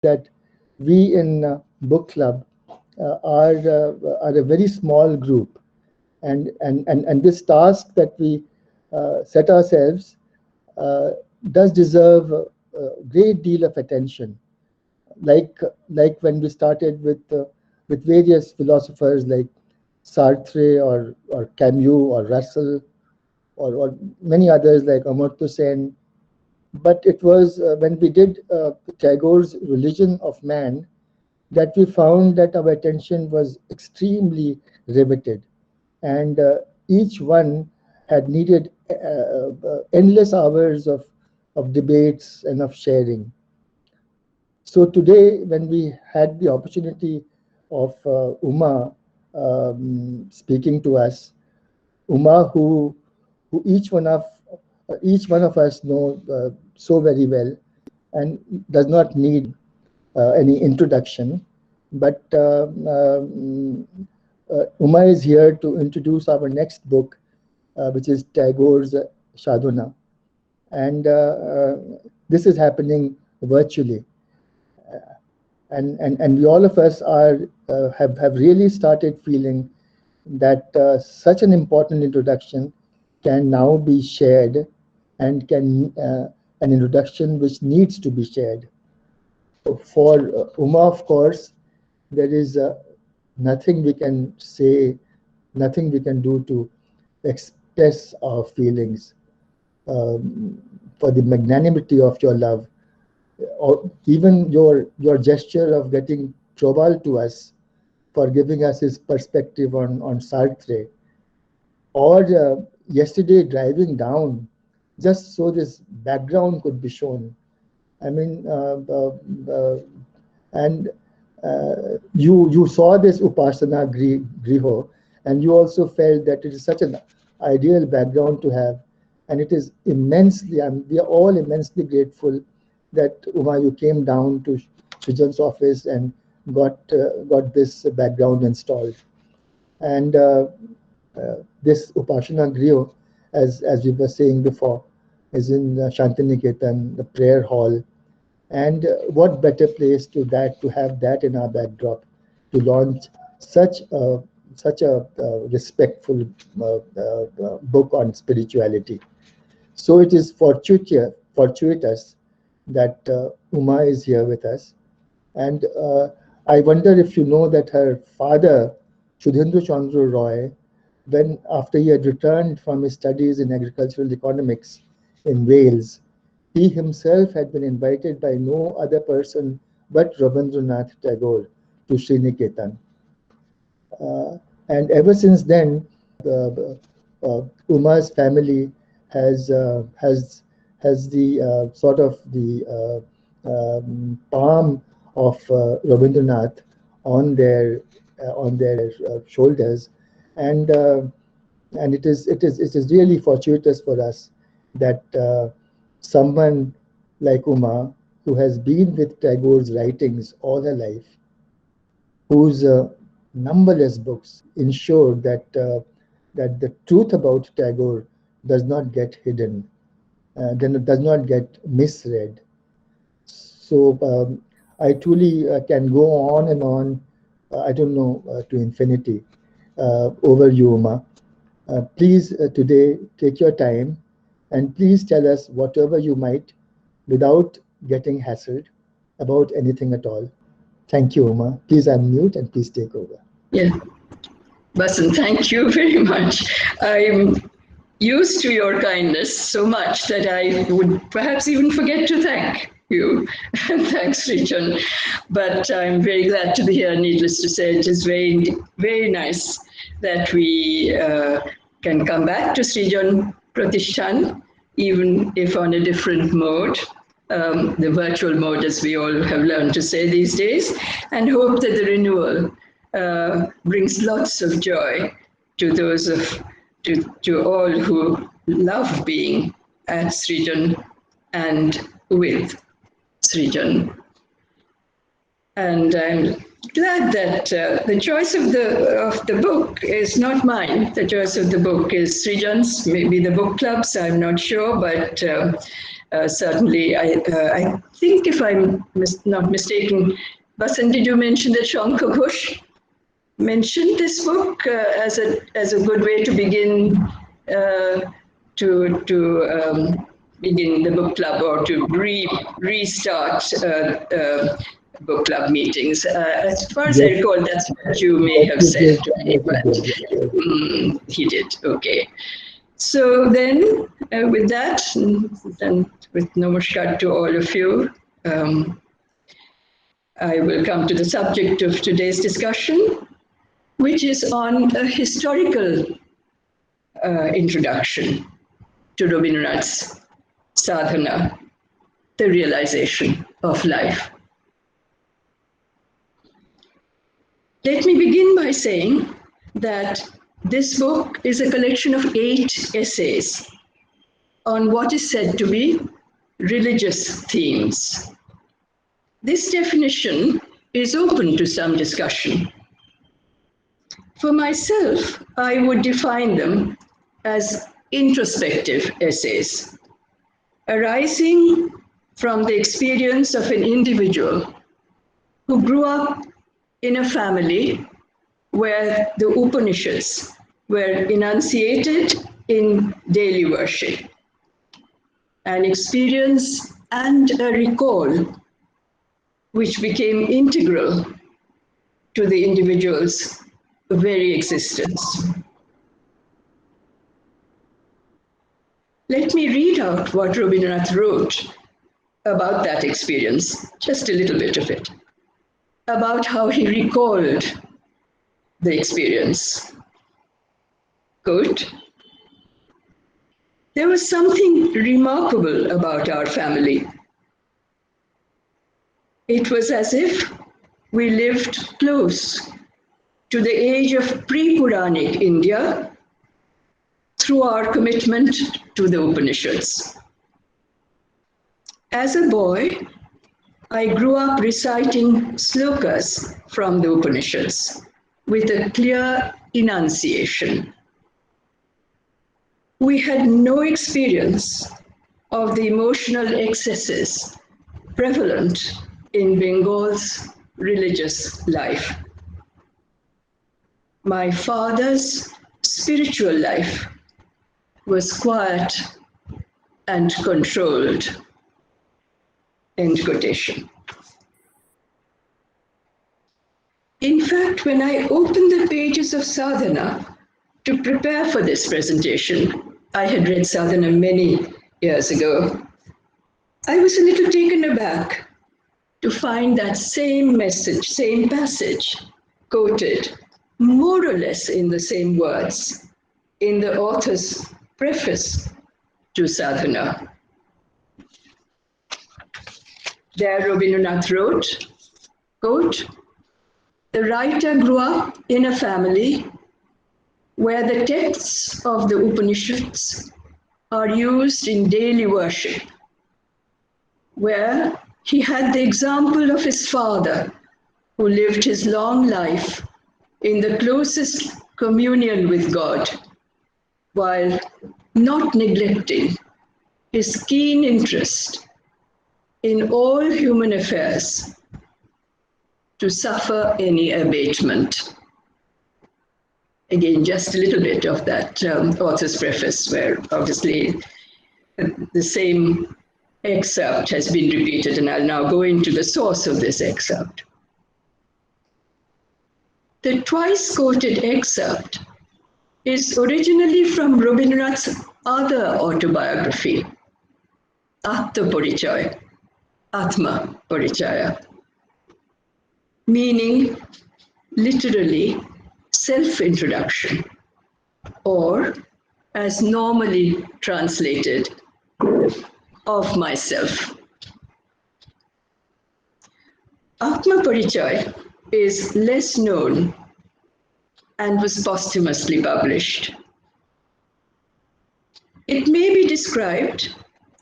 that we in Book Club are a very small group, and this task that we set ourselves does deserve a great deal of attention. Like like when we started with various philosophers like Sartre or Camus or Russell or many others like Amartya Sen. But it was when we did Tagore's Religion of Man that we found that our attention was extremely riveted, and each one had needed endless hours of debates and of sharing. So today, when we had the opportunity of Uma speaking to us, Uma, who each one of us know so very well, and does not need any introduction. But Uma is here to introduce our next book, which is Tagore's Sadhana, and this is happening virtually. And we all of us are have really started feeling that such an important introduction can now be shared, and can an introduction which needs to be shared. For Uma, of course, there is nothing we can say, nothing we can do to express our feelings for the magnanimity of your love, or even your gesture of getting Probal to us for giving us his perspective on Sartre, or yesterday driving down just so this background could be shown. I mean, and you saw this Upasana Griho, and you also felt that it is such an ideal background to have, and it is immensely, we are all immensely grateful that Uma, you came down to Srijan's office and got this background installed. And this Upasana Griho, as we were saying before, is in Shantiniketan, the prayer hall. And what better place to have that in our backdrop to launch such a respectful book on spirituality. So it is fortuitous that Uma is here with us. And I wonder if you know that her father, Sudhendra Chandra Roy, when after he had returned from his studies in agricultural economics in Wales, he himself had been invited by no other person but Rabindranath Tagore to Sriniketan. And ever since then, Uma's family has the sort of the palm of Rabindranath on their shoulders, and it is really fortuitous for us that someone like Uma, who has been with Tagore's writings all her life, whose numberless books ensure that the truth about Tagore does not get hidden, then it does not get misread. So I truly can go on and on, I don't know, to infinity over you, Uma. Please today take your time and please tell us whatever you might without getting hassled about anything at all. Thank you, Uma. Please unmute and please take over. Yeah. Basant, thank you very much. I'm used to your kindness so much that I would perhaps even forget to thank you. Thanks, Srijan. But I'm very glad to be here. Needless to say, it is very, very nice that we can come back to Srijan Pratishthan, even if on a different mode, the virtual mode, as we all have learned to say these days, and hope that the renewal brings lots of joy to those to all who love being at Srijan and with Srijan. And I'm glad that the choice of the book is not mine. The choice of the book is Srijan's, maybe the book club's, I'm not sure, but certainly, I think if I'm not mistaken, Basant, did you mention that Shankar Ghosh mentioned this book as a good way to begin to begin the book club, or to restart book club meetings. As far as I Yes, recall, that's what you may yes, have you said did. to me, Yes, you but did. he did. Okay. So then, with that, and with namaskar to all of you, I will come to the subject of today's discussion, which is on a historical introduction to Rabindranath's Sadhana, the realization of life. Let me begin by saying that this book is a collection of 8 essays on what is said to be religious themes. This definition is open to some discussion. For myself, I would define them as introspective essays, arising from the experience of an individual who grew up in a family where the Upanishads were enunciated in daily worship, an experience and a recall which became integral to the individual's very existence. Let me read out what Rabindranath wrote about that experience, just a little bit of it, about how he recalled the experience. Quote, "There was something remarkable about our family. It was as if we lived close to the age of pre-Puranic India through our commitment to the Upanishads. As a boy, I grew up reciting slokas from the Upanishads with a clear enunciation. We had no experience of the emotional excesses prevalent in Bengal's religious life. My father's spiritual life was quiet and controlled." End quotation. In fact, when I opened the pages of Sadhana to prepare for this presentation, I had read Sadhana many years ago, I was a little taken aback to find that same message, same passage, quoted more or less in the same words in the author's preface to Sadhana. There, Rabindranath wrote, quote, "The writer grew up in a family where the texts of the Upanishads are used in daily worship, where he had the example of his father, who lived his long life in the closest communion with God, while not neglecting his keen interest in all human affairs to suffer any abatement." Again, just a little bit of that author's preface, where obviously the same excerpt has been repeated, and I'll now go into the source of this excerpt. The twice quoted excerpt is originally from Rabindranath's other autobiography, Atma Parichaya, meaning literally self-introduction, or as normally translated, of myself. Atma Parichaya is less known and was posthumously published. It may be described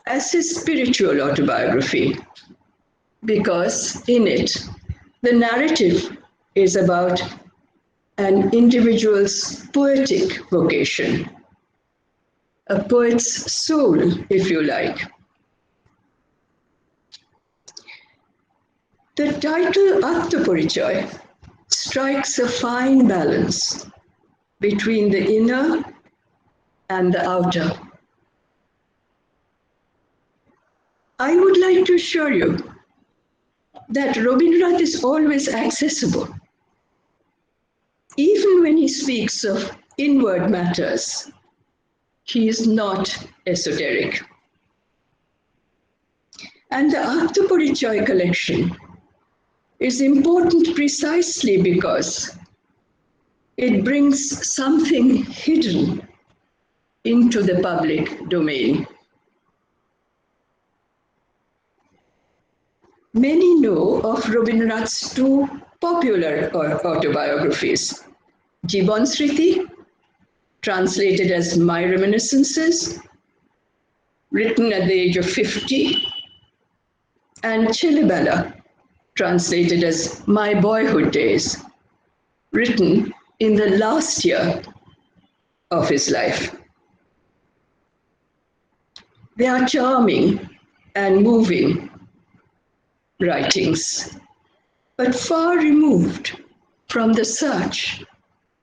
as his spiritual autobiography because in it, the narrative is about an individual's poetic vocation, a poet's soul, if you like, The title Atmaparichaya strikes a fine balance between the inner and the outer. I would like to assure you that Rabindranath is always accessible. Even when he speaks of inward matters, he is not esoteric. And the Atmaparichaya collection is important precisely because it brings something hidden into the public domain. Many know of Rabindranath's two popular autobiographies, Jiban Smriti, translated as My Reminiscences, written at the age of 50, and Chilibala, translated as My Boyhood Days, written in the last year of his life. They are charming and moving writings, but far removed from the search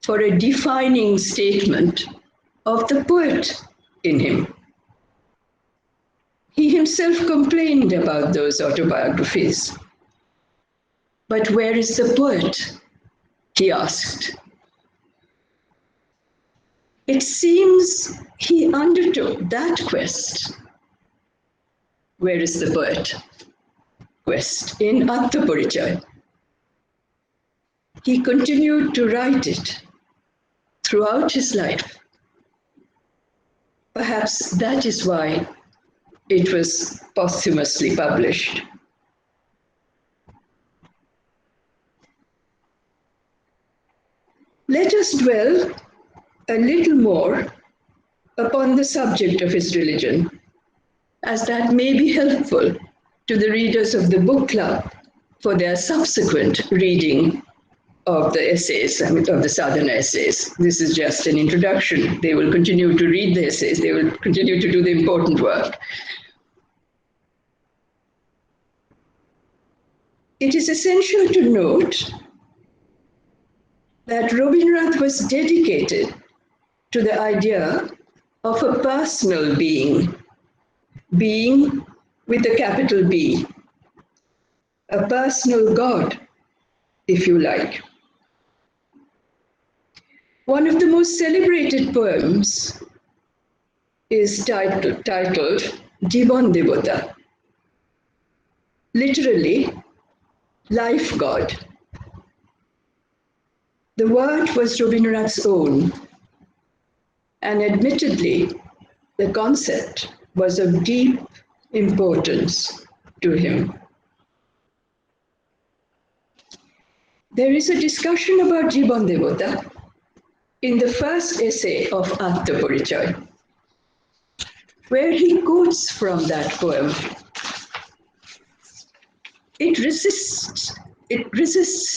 for a defining statement of the poet in him. He himself complained about those autobiographies. But where is the poet? He asked. It seems he undertook that quest. Where is the poet? Quest in Atmaparichaya. He continued to write it throughout his life. Perhaps that is why it was posthumously published. Let us dwell a little more upon the subject of his religion, as that may be helpful to the readers of the book club for their subsequent reading of the essays, of the Sadhana essays. This is just an introduction. They will continue to read the essays. They will continue to do the important work. It is essential to note that Rabindranath was dedicated to the idea of a personal being, being with a capital B, a personal God, if you like. One of the most celebrated poems is titled Jiban Devata, literally, life God. The word was Rabindranath's own, and admittedly, the concept was of deep importance to him. There is a discussion about Jiban Devata in the first essay of Atmaparichaya, where he quotes from that poem. It resists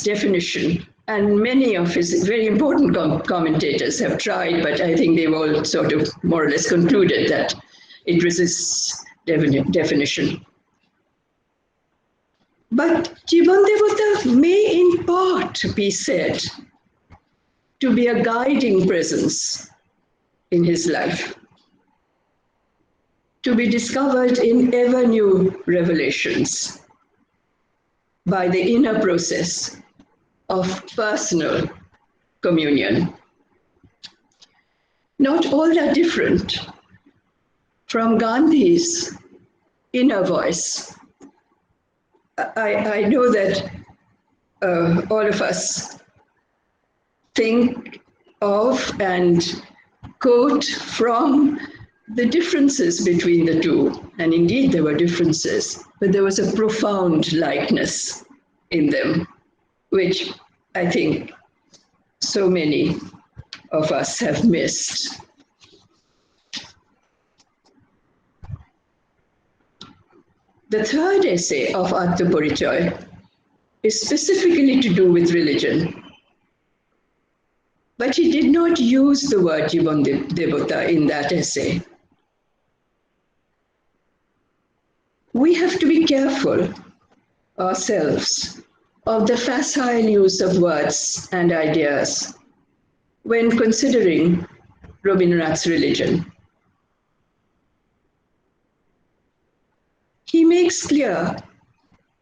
definition, and many of his very important commentators have tried, but I think they've all sort of more or less concluded that it resists definition. But Jiban Devata may in part be said to be a guiding presence in his life, to be discovered in ever new revelations by the inner process of personal communion. Not all that different from Gandhi's inner voice. I know that all of us think of and quote from the differences between the two. And indeed, there were differences, but there was a profound likeness in them, which I think so many of us have missed. The third essay of Atmaparichaya is specifically to do with religion. But he did not use the word Jiban Devata in that essay. We have to be careful ourselves of the facile use of words and ideas when considering Rabindranath's religion. He makes clear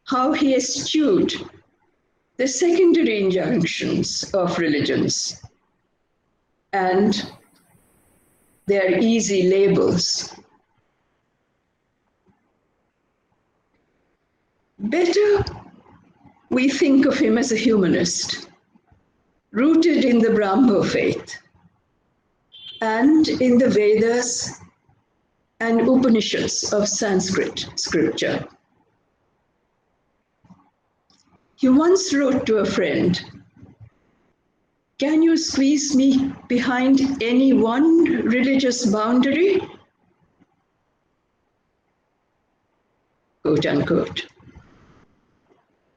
how he eschewed the secondary injunctions of religions and their easy labels. Better, we think of him as a humanist, rooted in the Brahmo faith and in the Vedas and Upanishads of Sanskrit scripture. He once wrote to a friend, "Can you squeeze me behind any one religious boundary?" Quote unquote.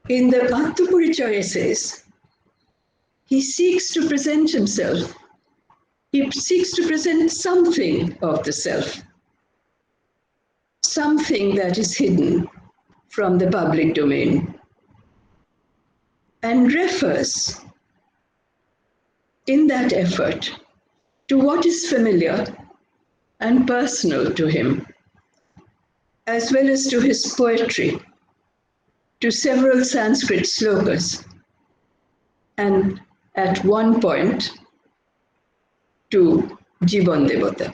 In the Bhaktapuricha essays, he seeks to present himself. He seeks to present something of the self, something that is hidden from the public domain, and refers in that effort to what is familiar and personal to him, as well as to his poetry, to several Sanskrit slokas, and at one point to Jivan Devata.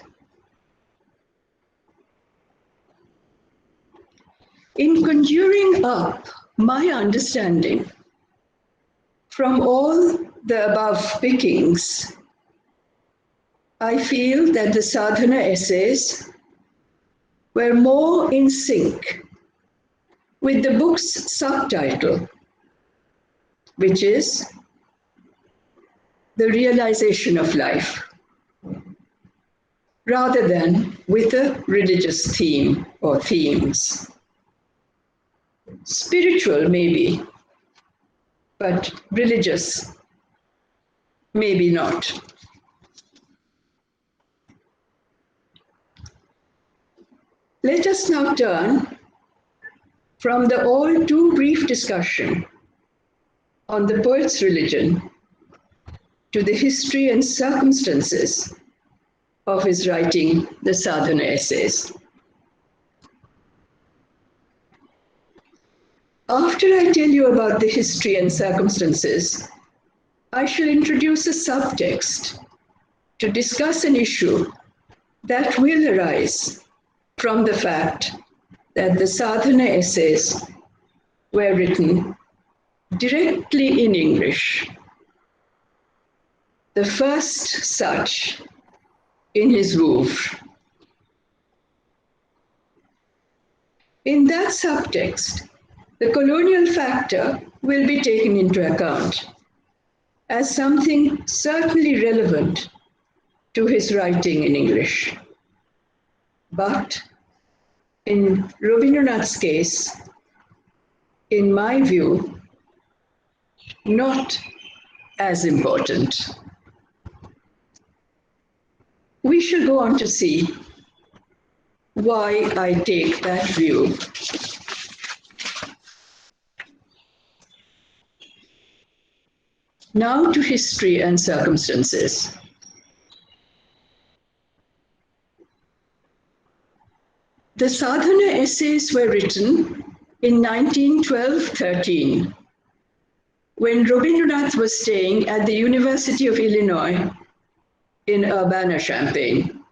In conjuring up my understanding from all the above pickings, I feel that the Sadhana essays were more in sync with the book's subtitle, which is The Realization of Life, rather than with a religious theme or themes. Spiritual, maybe, but religious, maybe not. Let us now turn from the all too brief discussion on the poet's religion to the history and circumstances of his writing the Sadhana essays. After I tell you about the history and circumstances, I shall introduce a subtext to discuss an issue that will arise from the fact that the Sadhana essays were written directly in English, the first such in his Louvre. In that subtext, the colonial factor will be taken into account as something certainly relevant to his writing in English. But in Rabindranath's case, in my view, not as important. We shall go on to see why I take that view. Now to history and circumstances. The Sadhana essays were written in 1912-13, when Rabindranath was staying at the University of Illinois in Urbana-Champaign.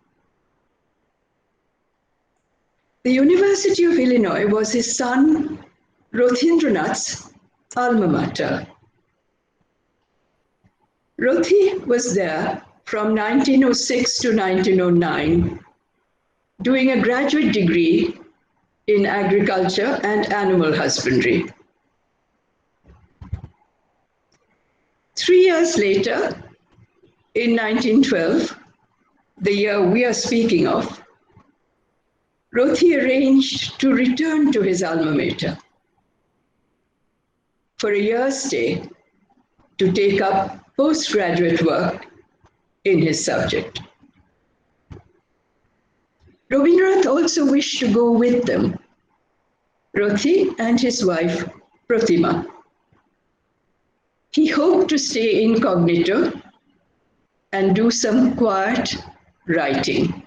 The University of Illinois was his son Rabindranath's alma mater. Rothi was there from 1906 to 1909, doing a graduate degree in agriculture and animal husbandry. 3 years later, in 1912, the year we are speaking of, Rothi arranged to return to his alma mater for a year's stay to take up postgraduate work in his subject. Rabindranath also wished to go with them. Rothi and his wife Pratima. He hoped to stay incognito and do some quiet writing.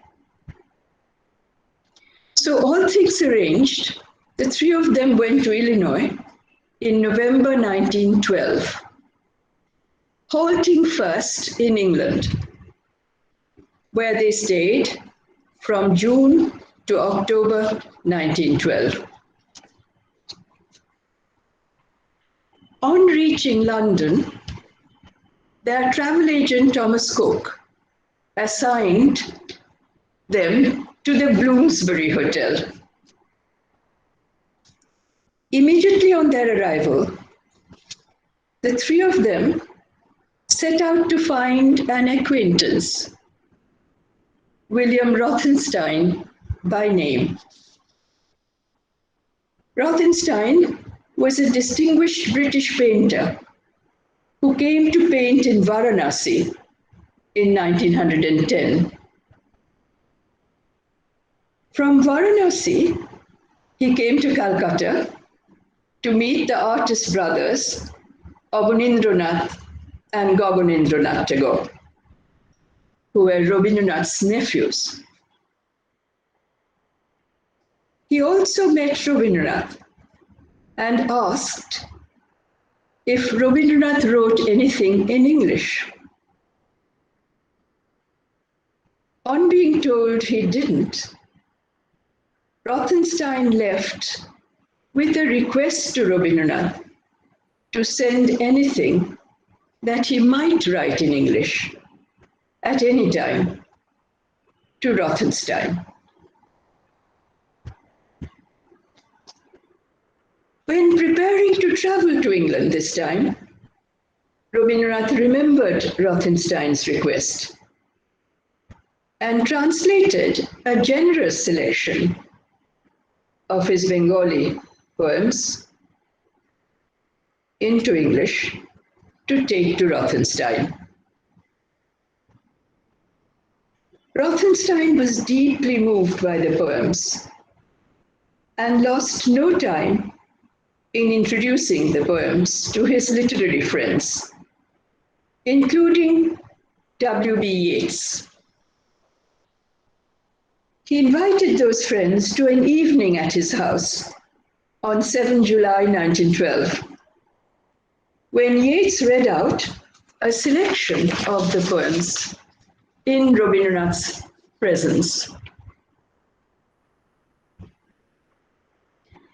So all things arranged, the three of them went to Illinois in November 1912, halting first in England, where they stayed from June to October 1912. On reaching London, their travel agent Thomas Cook assigned them to the Bloomsbury Hotel. Immediately on their arrival, the three of them set out to find an acquaintance, William Rothenstein by name. Rothenstein was a distinguished British painter who came to paint in Varanasi in 1910. From Varanasi, he came to Calcutta to meet the artist brothers Abanindranath and Gaganendranath Tagore, who were Rabindranath's nephews. He also met Rabindranath and asked if Rabindranath wrote anything in English. On being told he didn't, Rothenstein left with a request to Rabindranath to send anything that he might write in English at any time to Rothenstein. When preparing to travel to England this time, Rabindranath remembered Rothenstein's request and translated a generous selection of his Bengali poems into English to take to Rothenstein. Rothenstein was deeply moved by the poems and lost no time in introducing the poems to his literary friends, including W.B. Yeats. He invited those friends to an evening at his house on 7 July 1912, when Yeats read out a selection of the poems in Rabindranath's presence.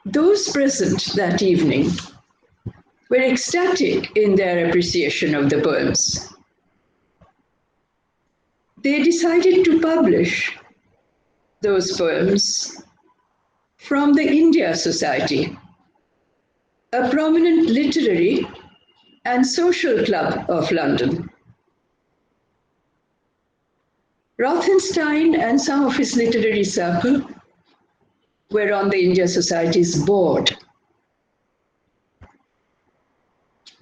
Those present that evening were ecstatic in their appreciation of the poems. They decided to publish those poems from the India Society, a prominent literary and social club of London. Rothenstein and some of his literary circle were on the India Society's board.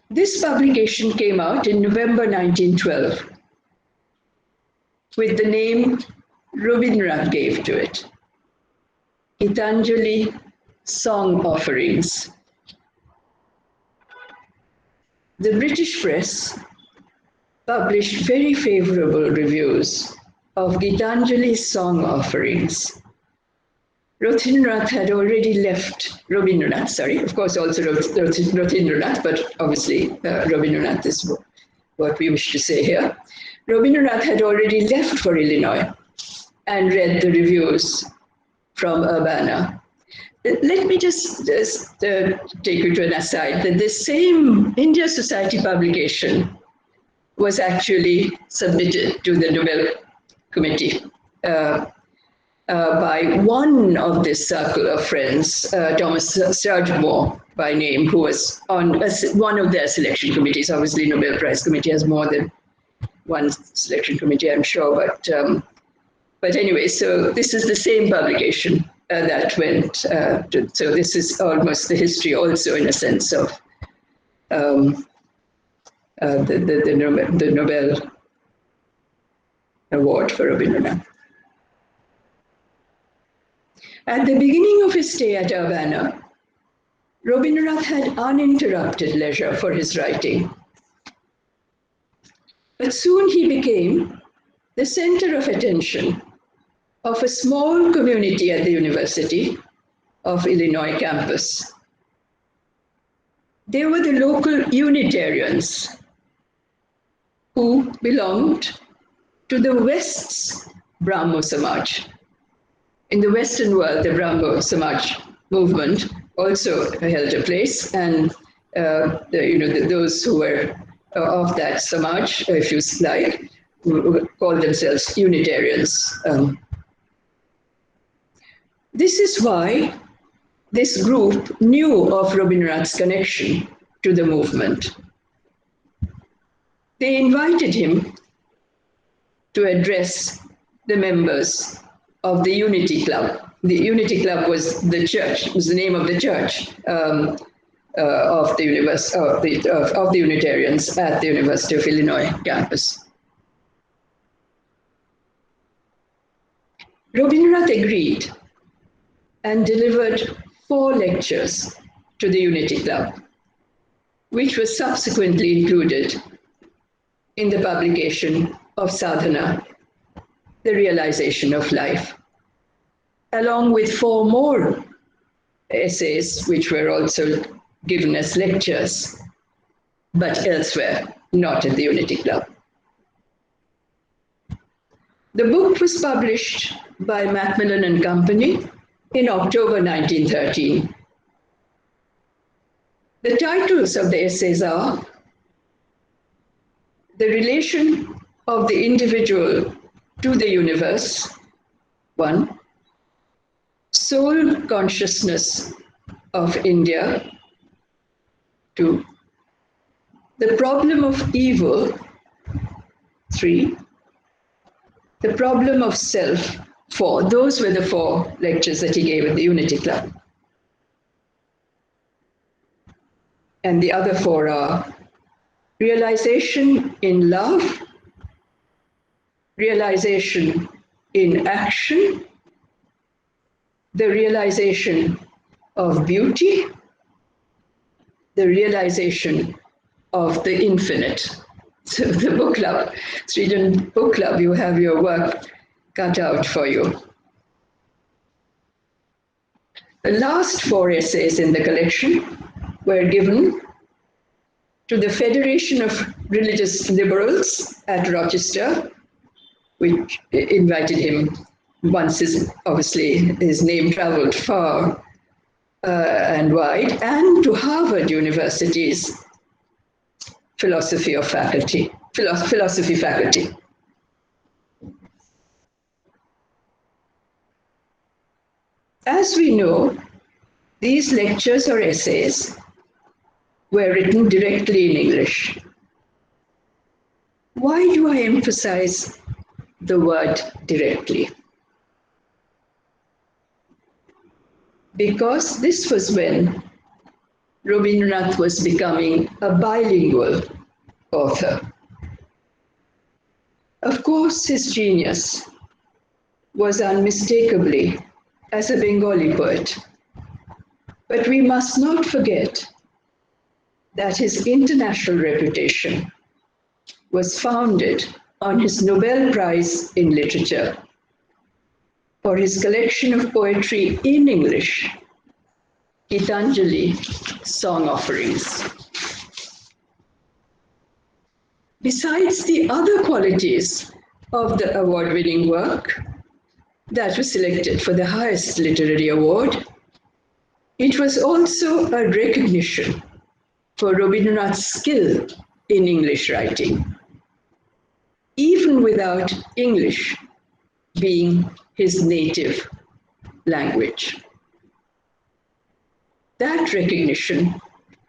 This publication came out in November 1912 with the name Rabindranath gave to it, Gitanjali Song Offerings. The British press published very favorable reviews of Gitanjali's Song Offerings. Rabindranath had already left, of course also Rabindranath, but obviously Rabindranath is what we wish to say here. Rabindranath had already left for Illinois and read the reviews from Urbana. Let me just take you to an aside that this same India Society publication was actually submitted to the Nobel Committee by one of this circle of friends, Thomas Sturgmore by name, who was on one of their selection committees. Obviously, Nobel Prize Committee has more than one selection committee, I'm sure. But anyway, so this is the same publication that went to, so this is almost the history also in a sense of the Nobel Award for Rabindranath. At the beginning of his stay at Urbana, Rabindranath had uninterrupted leisure for his writing. But soon he became the center of attention of a small community at the University of Illinois campus. They were the local Unitarians who belonged to the West's Brahmo Samaj. In the Western world, the Brahmo Samaj movement also held a place, and those who were of that Samaj, if you like, called themselves Unitarians. This is why this group knew of Rabindranath's connection to the movement. They invited him to address the members of the Unity Club. The Unity Club was the church, was the name of the church of the Unitarians at the University of Illinois campus. Rabindranath agreed and delivered 4 lectures to the Unity Club, which was subsequently included in the publication of Sadhana, the Realization of Life, along with 4 more essays, which were also given as lectures, but elsewhere, not at the Unity Club. The book was published by Macmillan and Company in October 1913. The titles of the essays are The Relation of the Individual to the Universe, 1. Soul Consciousness of India, 2. The Problem of Evil, 3. The Problem of Self, 4. Those were the 4 lectures that he gave at the Unity Club. And the other 4 are Realization in Love, Realization in Action, The Realization of Beauty, The Realization of the Infinite. So the book club, Srijan Book Club, you have your work cut out for you. The last 4 essays in the collection were given to the Federation of Religious Liberals at Rochester, which invited him once his name traveled far and wide, and to Harvard University's philosophy faculty. As we know, these lectures or essays were written directly in English. Why do I emphasize the word directly? Because this was when Rabindranath was becoming a bilingual author. Of course, his genius was unmistakably as a Bengali poet, but we must not forget that his international reputation was founded on his Nobel Prize in Literature for his collection of poetry in English, Gitanjali Song Offerings. Besides the other qualities of the award-winning work that was selected for the highest literary award, it was also a recognition for Rabindranath's skill in English writing, even without English being his native language. That recognition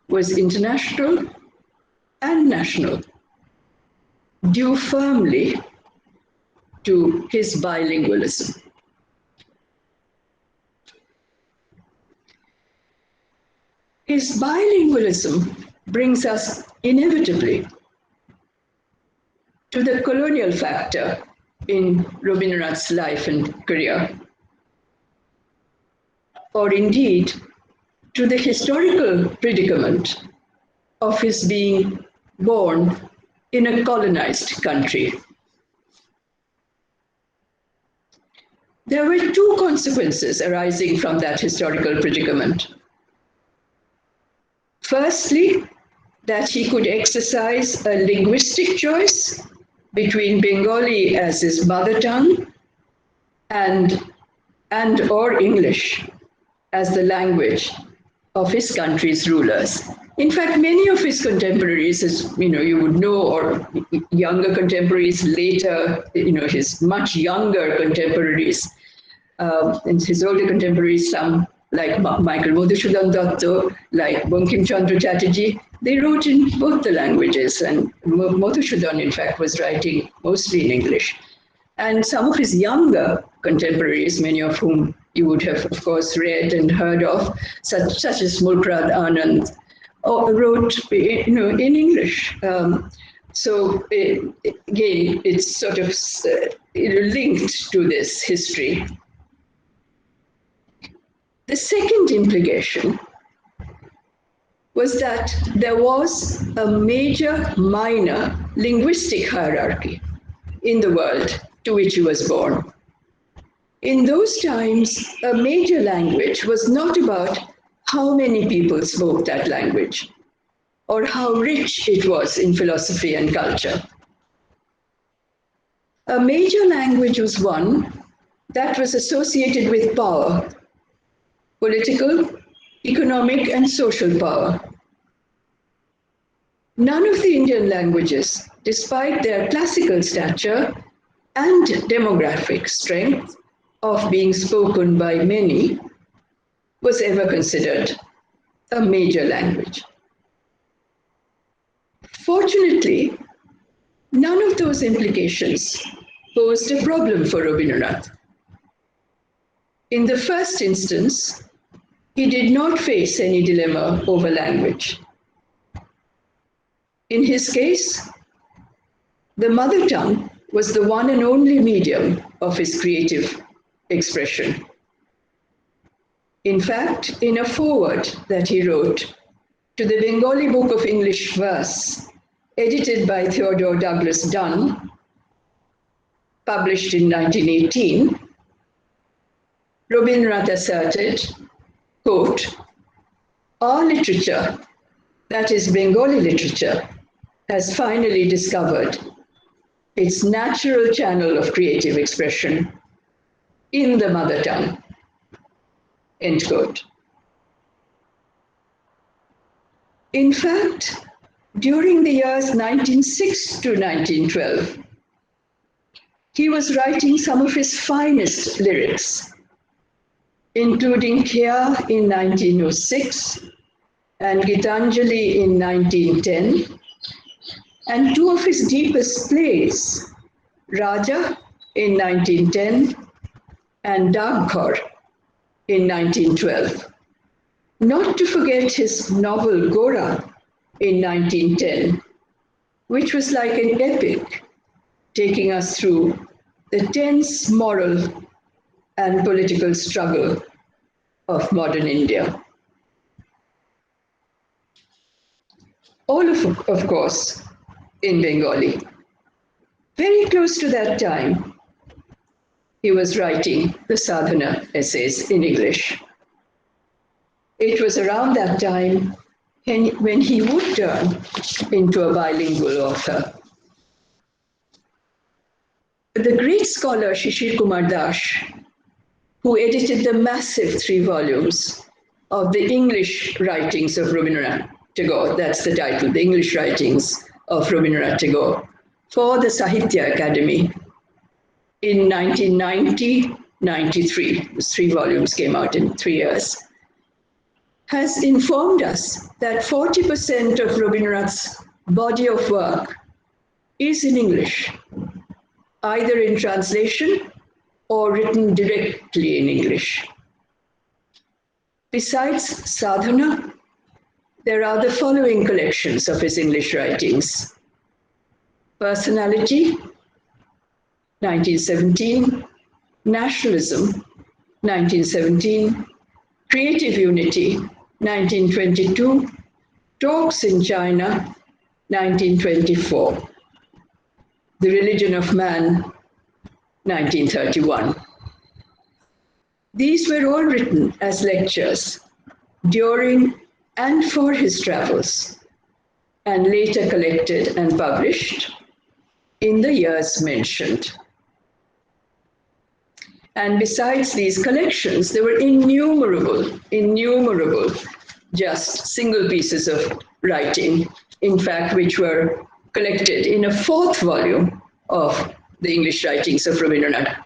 was international and national, due firmly to his bilingualism. His bilingualism brings us inevitably to the colonial factor in Rabindranath's life and career, or indeed to the historical predicament of his being born in a colonized country. There were two consequences arising from that historical predicament. Firstly, that he could exercise a linguistic choice between Bengali as his mother tongue and or English as the language of his country's rulers. In fact, many of his contemporaries, as you would know, or younger contemporaries later, his much younger contemporaries, and his older contemporaries, some like Michael Madhusudhan Datta, like Bankim Chandra Chatterjee, they wrote in both the languages, and Madhusudhan, in fact, was writing mostly in English. And some of his younger contemporaries, many of whom you would have, of course, read and heard of, such as Mulkrad Anand, wrote in English. So again, it's sort of linked to this history. The second implication was that there was a major-minor linguistic hierarchy in the world to which he was born. In those times, a major language was not about how many people spoke that language or how rich it was in philosophy and culture. A major language was one that was associated with power, political, economic, and social power. None of the Indian languages, despite their classical stature and demographic strength of being spoken by many, was ever considered a major language. Fortunately, none of those implications posed a problem for Rabindranath. In the first instance, he did not face any dilemma over language. In his case, the mother tongue was the one and only medium of his creative expression. In fact, in a foreword that he wrote to the Bengali Book of English Verse, edited by Theodore Douglas Dunn, published in 1918, Rabindranath asserted, quote, "Our literature, that is Bengali literature, has finally discovered its natural channel of creative expression in the mother tongue," end quote. In fact, during the years 1906 to 1912, he was writing some of his finest lyrics, including Kya in 1906 and Gitanjali in 1910, and two of his deepest plays, Raja in 1910 and Dagkhor in 1912. Not to forget his novel Gora in 1910, which was like an epic, taking us through the tense moral and political struggle of modern India. All of course, in Bengali. Very close to that time, he was writing the Sadhana essays in English. It was around that time when he would turn into a bilingual author. The great scholar Shishir Kumar Das, who edited the massive 3 volumes of the English writings of Rabindranath Tagore, that's the title, the English writings of Rabindranath Tagore, for the Sahitya Academy in 1990-93. Those 3 volumes came out in 3 years, has informed us that 40% of Rabindranath's body of work is in English, either in translation or written directly in English. Besides Sadhana, there are the following collections of his English writings: Personality, 1917, Nationalism, 1917, Creative Unity, 1922, Talks in China, 1924, The Religion of Man, 1931. These were all written as lectures during and for his travels, and later collected and published in the years mentioned. And besides these collections, there were innumerable, just single pieces of writing, in fact, which were collected in a fourth volume of the English writings of Rabindranath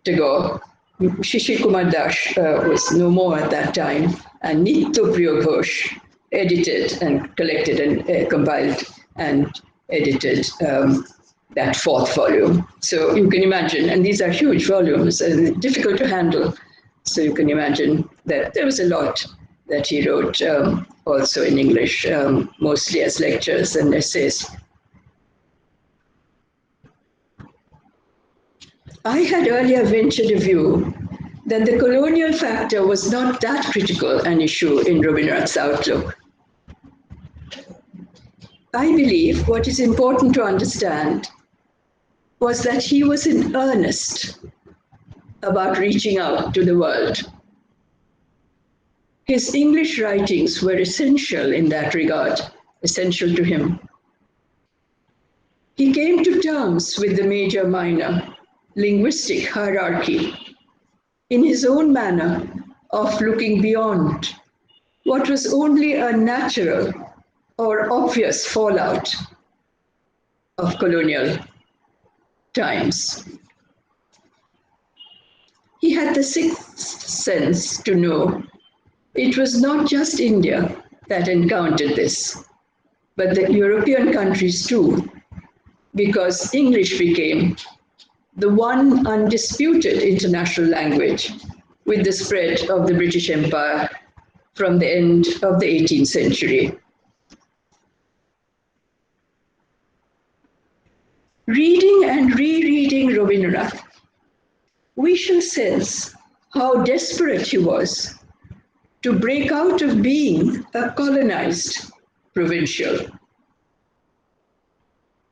Tagore. Shishir Kumar Das was no more at that time, and Nitya Ghosh edited and collected and compiled and edited that fourth volume. So you can imagine, and these are huge volumes and difficult to handle. So you can imagine that there was a lot that he wrote also in English, mostly as lectures and essays. I had earlier ventured a view that the colonial factor was not that critical an issue in Rabindranath's outlook. I believe what is important to understand was that he was in earnest about reaching out to the world. His English writings were essential in that regard, essential to him. He came to terms with the major-minor linguistic hierarchy in his own manner of looking beyond what was only a natural or obvious fallout of colonial times. He had the sixth sense to know it was not just India that encountered this, but the European countries too, because English became the one undisputed international language with the spread of the British Empire from the end of the 18th century. Reading and rereading Rabindranath, we shall sense how desperate he was to break out of being a colonized provincial.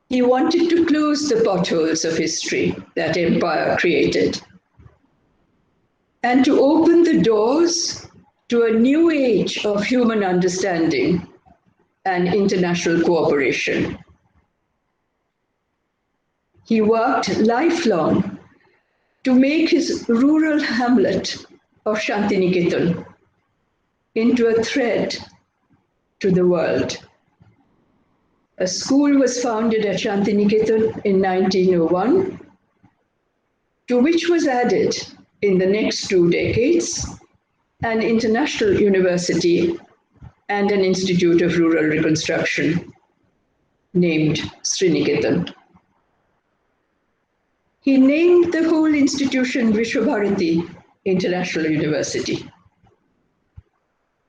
He wanted to close the potholes of history that empire created and to open the doors to a new age of human understanding and international cooperation. He worked lifelong to make his rural hamlet of Shantiniketan into a thread to the world. A school was founded at Shantiniketan in 1901, to which was added in the next 2 decades an international university and an institute of rural reconstruction named Sriniketan. He named the whole institution Vishwabharati International University,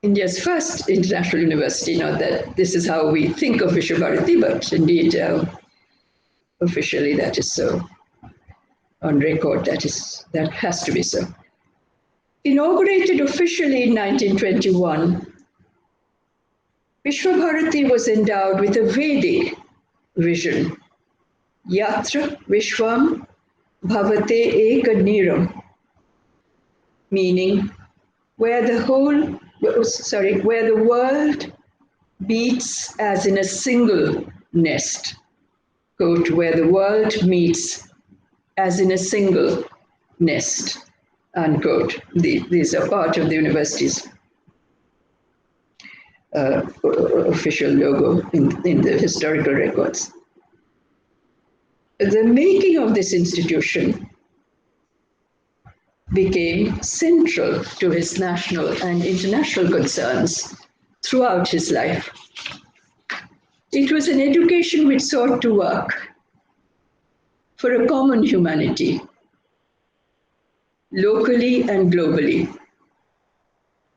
India's first international university. Not that this is how we think of Vishwabharati, but indeed, officially that is so. On record, that has to be so. Inaugurated officially in 1921, Vishwabharati was endowed with a Vedic vision. Yatra Vishwam Bhavate Eka Niram, meaning where the world beats as in a single nest. Quote, where the world meets as in a single nest, unquote. These are part of the university's official logo in the historical records. The making of this institution became central to his national and international concerns throughout his life. It was an education which sought to work for a common humanity, locally and globally,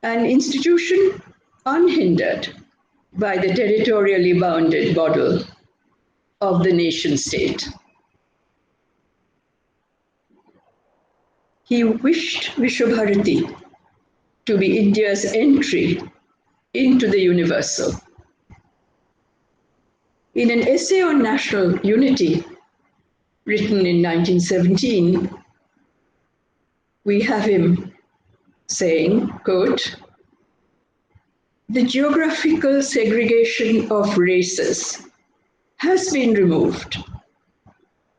an institution unhindered by the territorially bounded model of the nation state. He wished Vishwabharati to be India's entry into the universal. In an essay on national unity written in 1917, we have him saying, quote, "The geographical segregation of races has been removed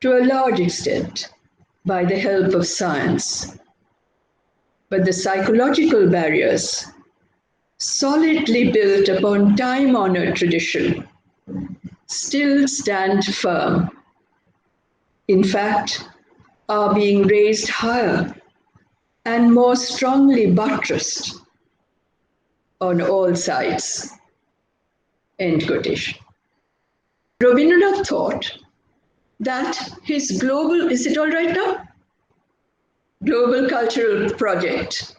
to a large extent by the help of science, but the psychological barriers, solidly built upon time-honored tradition, still stand firm. In fact, are being raised higher and more strongly buttressed on all sides." End quotation. Rabindranath thought that his global, is it all right now? Global cultural project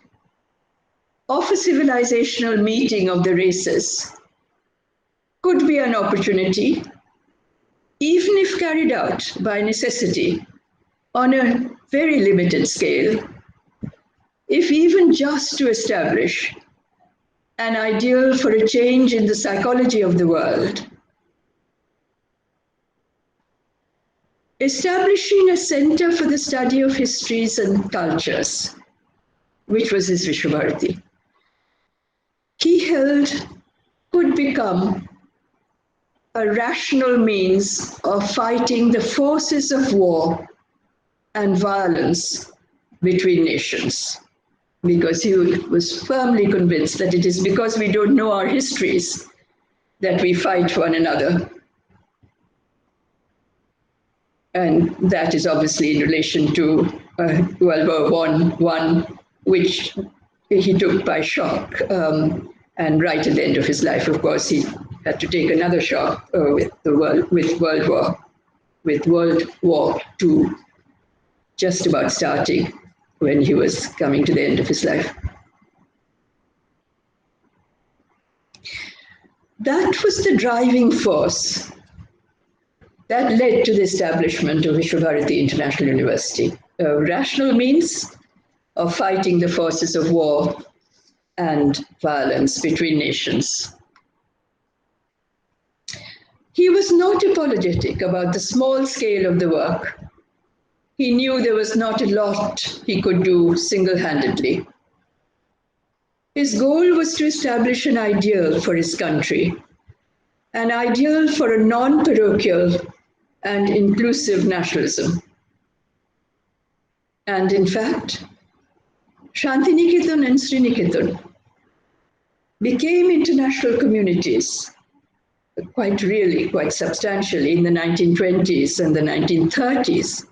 of a civilizational meeting of the races could be an opportunity, even if carried out by necessity on a very limited scale, if even just to establish an ideal for a change in the psychology of the world. Establishing a center for the study of histories and cultures, which was his Vishwabharati, he held could become a rational means of fighting the forces of war and violence between nations, because he was firmly convinced that it is because we don't know our histories that we fight one another. And that is obviously in relation to World War I, which he took by shock. And right at the end of his life, of course, he had to take another shock with World War II just about starting when he was coming to the end of his life. That was the driving force that led to the establishment of Vishwabharati International University, a rational means of fighting the forces of war and violence between nations. He was not apologetic about the small scale of the work. He knew there was not a lot he could do single-handedly. His goal was to establish an ideal for his country, an ideal for a non-parochial and inclusive nationalism. And in fact, Shantiniketan and Sriniketan became international communities quite substantially in the 1920s and the 1930s,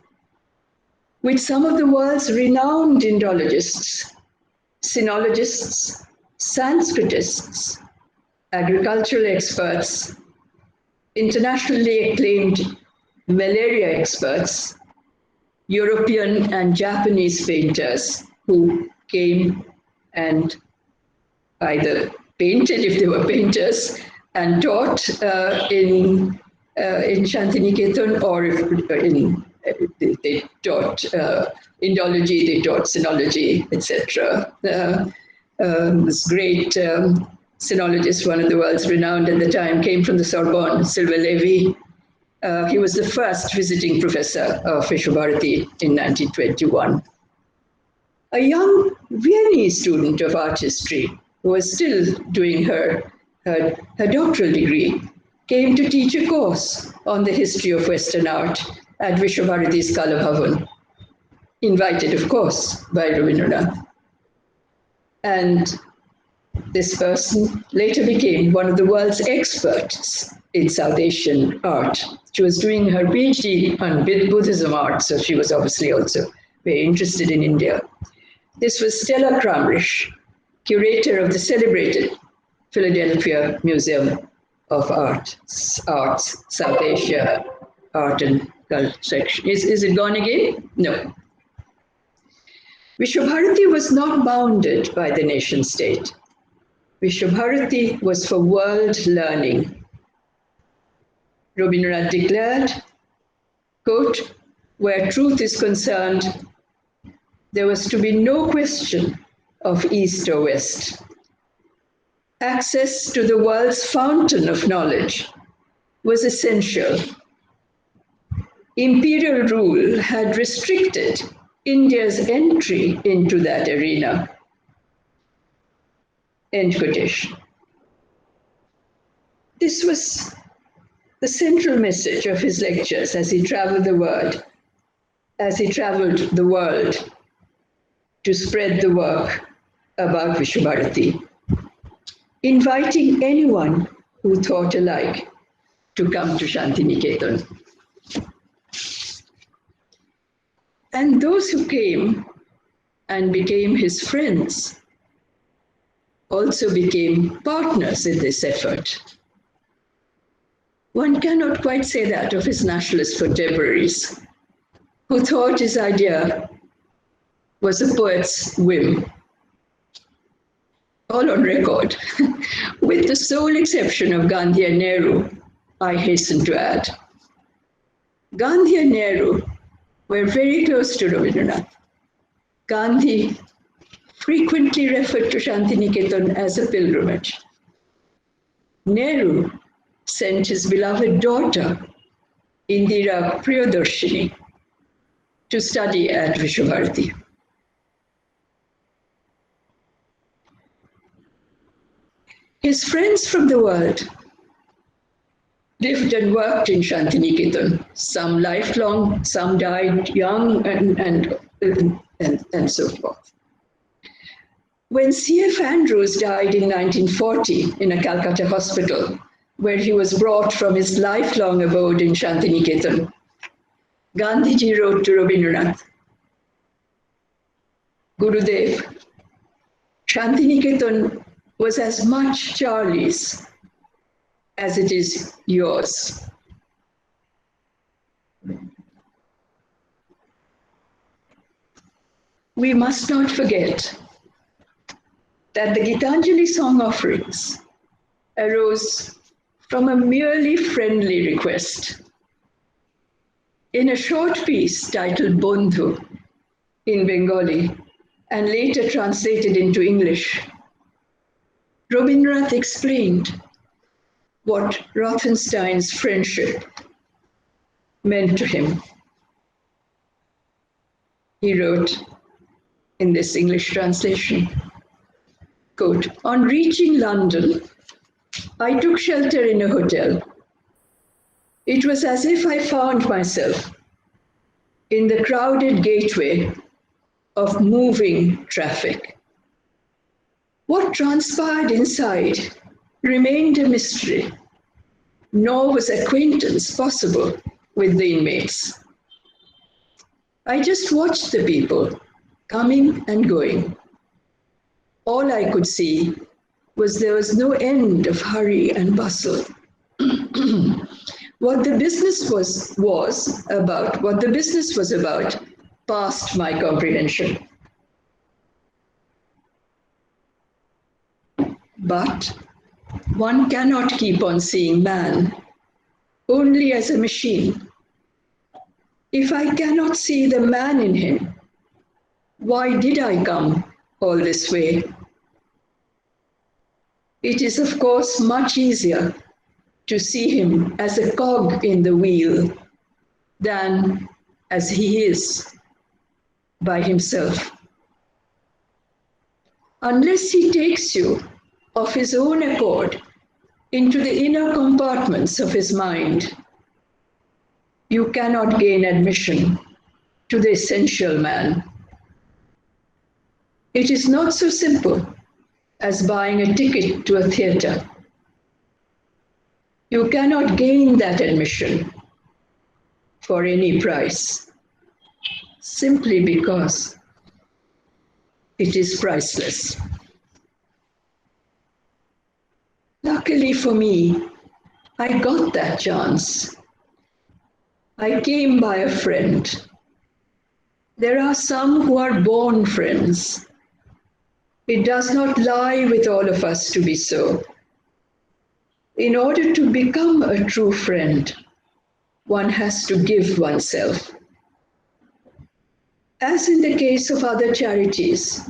with some of the world's renowned Indologists, Sinologists, Sanskritists, agricultural experts, internationally acclaimed malaria experts, European and Japanese painters who came and either painted, if they were painters, and taught in Shantiniketan, or they taught Indology, they taught Sinology, etc. This great sinologist, one of the world's renowned at the time, came from the Sorbonne, Sylvain Lévy. He was the first visiting professor of Vishwabharati in 1921. A young Viennese student of art history, who was still doing her doctoral degree, came to teach a course on the history of Western art at Vishwabharati's Kala Bhavan, invited, of course, by Rabindranath. And this person later became one of the world's experts in South Asian art. She was doing her PhD on Buddhism art, so she was obviously also very interested in India. This was Stella Kramrisch, curator of the celebrated Philadelphia Museum of Arts, South Asia, Art and Culture section. Is it gone again? No. Vishwabharati was not bounded by the nation state. Vishwabharati was for world learning. Rabindranath declared, quote, "Where truth is concerned, there was to be no question of East or West. Access to the world's fountain of knowledge was essential. Imperial rule had restricted India's entry into that arena. End quotation. This was the central message of his lectures as he traveled the world to spread the work about Vishwabharati, inviting anyone who thought alike to come to Shantiniketan. And those who came and became his friends also became partners in this effort. One cannot quite say that of his nationalist contemporaries, who thought his idea was a poet's whim. All on record, with the sole exception of Gandhi and Nehru, I hasten to add. Gandhi and Nehru were very close to Rabindranath. Gandhi frequently referred to Shantiniketan as a pilgrimage. Nehru sent his beloved daughter, Indira Priyadarshini, to study at Vishwabharati. His friends from the world lived and worked in Shantiniketan, some lifelong, some died young, and so forth. When C.F. Andrews died in 1940 in a Calcutta hospital, where he was brought from his lifelong abode in Shantiniketan, Gandhiji wrote to Rabindranath, Gurudev, Shantiniketan was as much Charlie's as it is yours. We must not forget that the Gitanjali song offerings arose from a merely friendly request. In a short piece titled Bondhu in Bengali and later translated into English, Rabindranath explained what Rothenstein's friendship meant to him. He wrote in this English translation, quote, on reaching London, I took shelter in a hotel. It was as if I found myself in the crowded gateway of moving traffic. What transpired inside remained a mystery, nor was acquaintance possible with the inmates. I just watched the people coming and going. All I could see was there was no end of hurry and bustle. What the business was about passed my comprehension. But one cannot keep on seeing man only as a machine. If I cannot see the man in him, why did I come all this way? It is, of course, much easier to see him as a cog in the wheel than as he is by himself. Unless he takes you of his own accord into the inner compartments of his mind, you cannot gain admission to the essential man. It is not so simple as buying a ticket to a theater. You cannot gain that admission for any price, simply because it is priceless. Luckily for me, I got that chance. I came by a friend. There are some who are born friends. It does not lie with all of us to be so. In order to become a true friend, one has to give oneself. As in the case of other charities,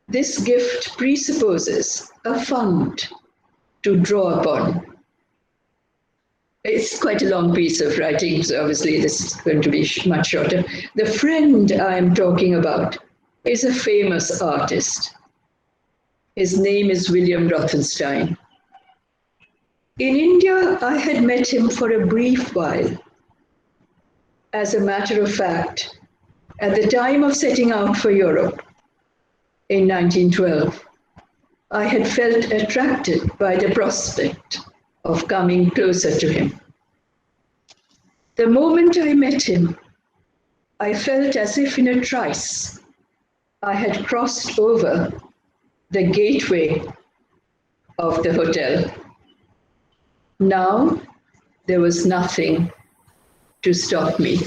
this gift presupposes a fund to draw upon. It's quite a long piece of writing, so obviously this is going to be much shorter. The friend I'm talking about is a famous artist. His name is William Rothenstein. In India, I had met him for a brief while. As a matter of fact, at the time of setting out for Europe in 1912, I had felt attracted by the prospect of coming closer to him. The moment I met him, I felt as if in a trice I had crossed over the gateway of the hotel. Now there was nothing to stop me.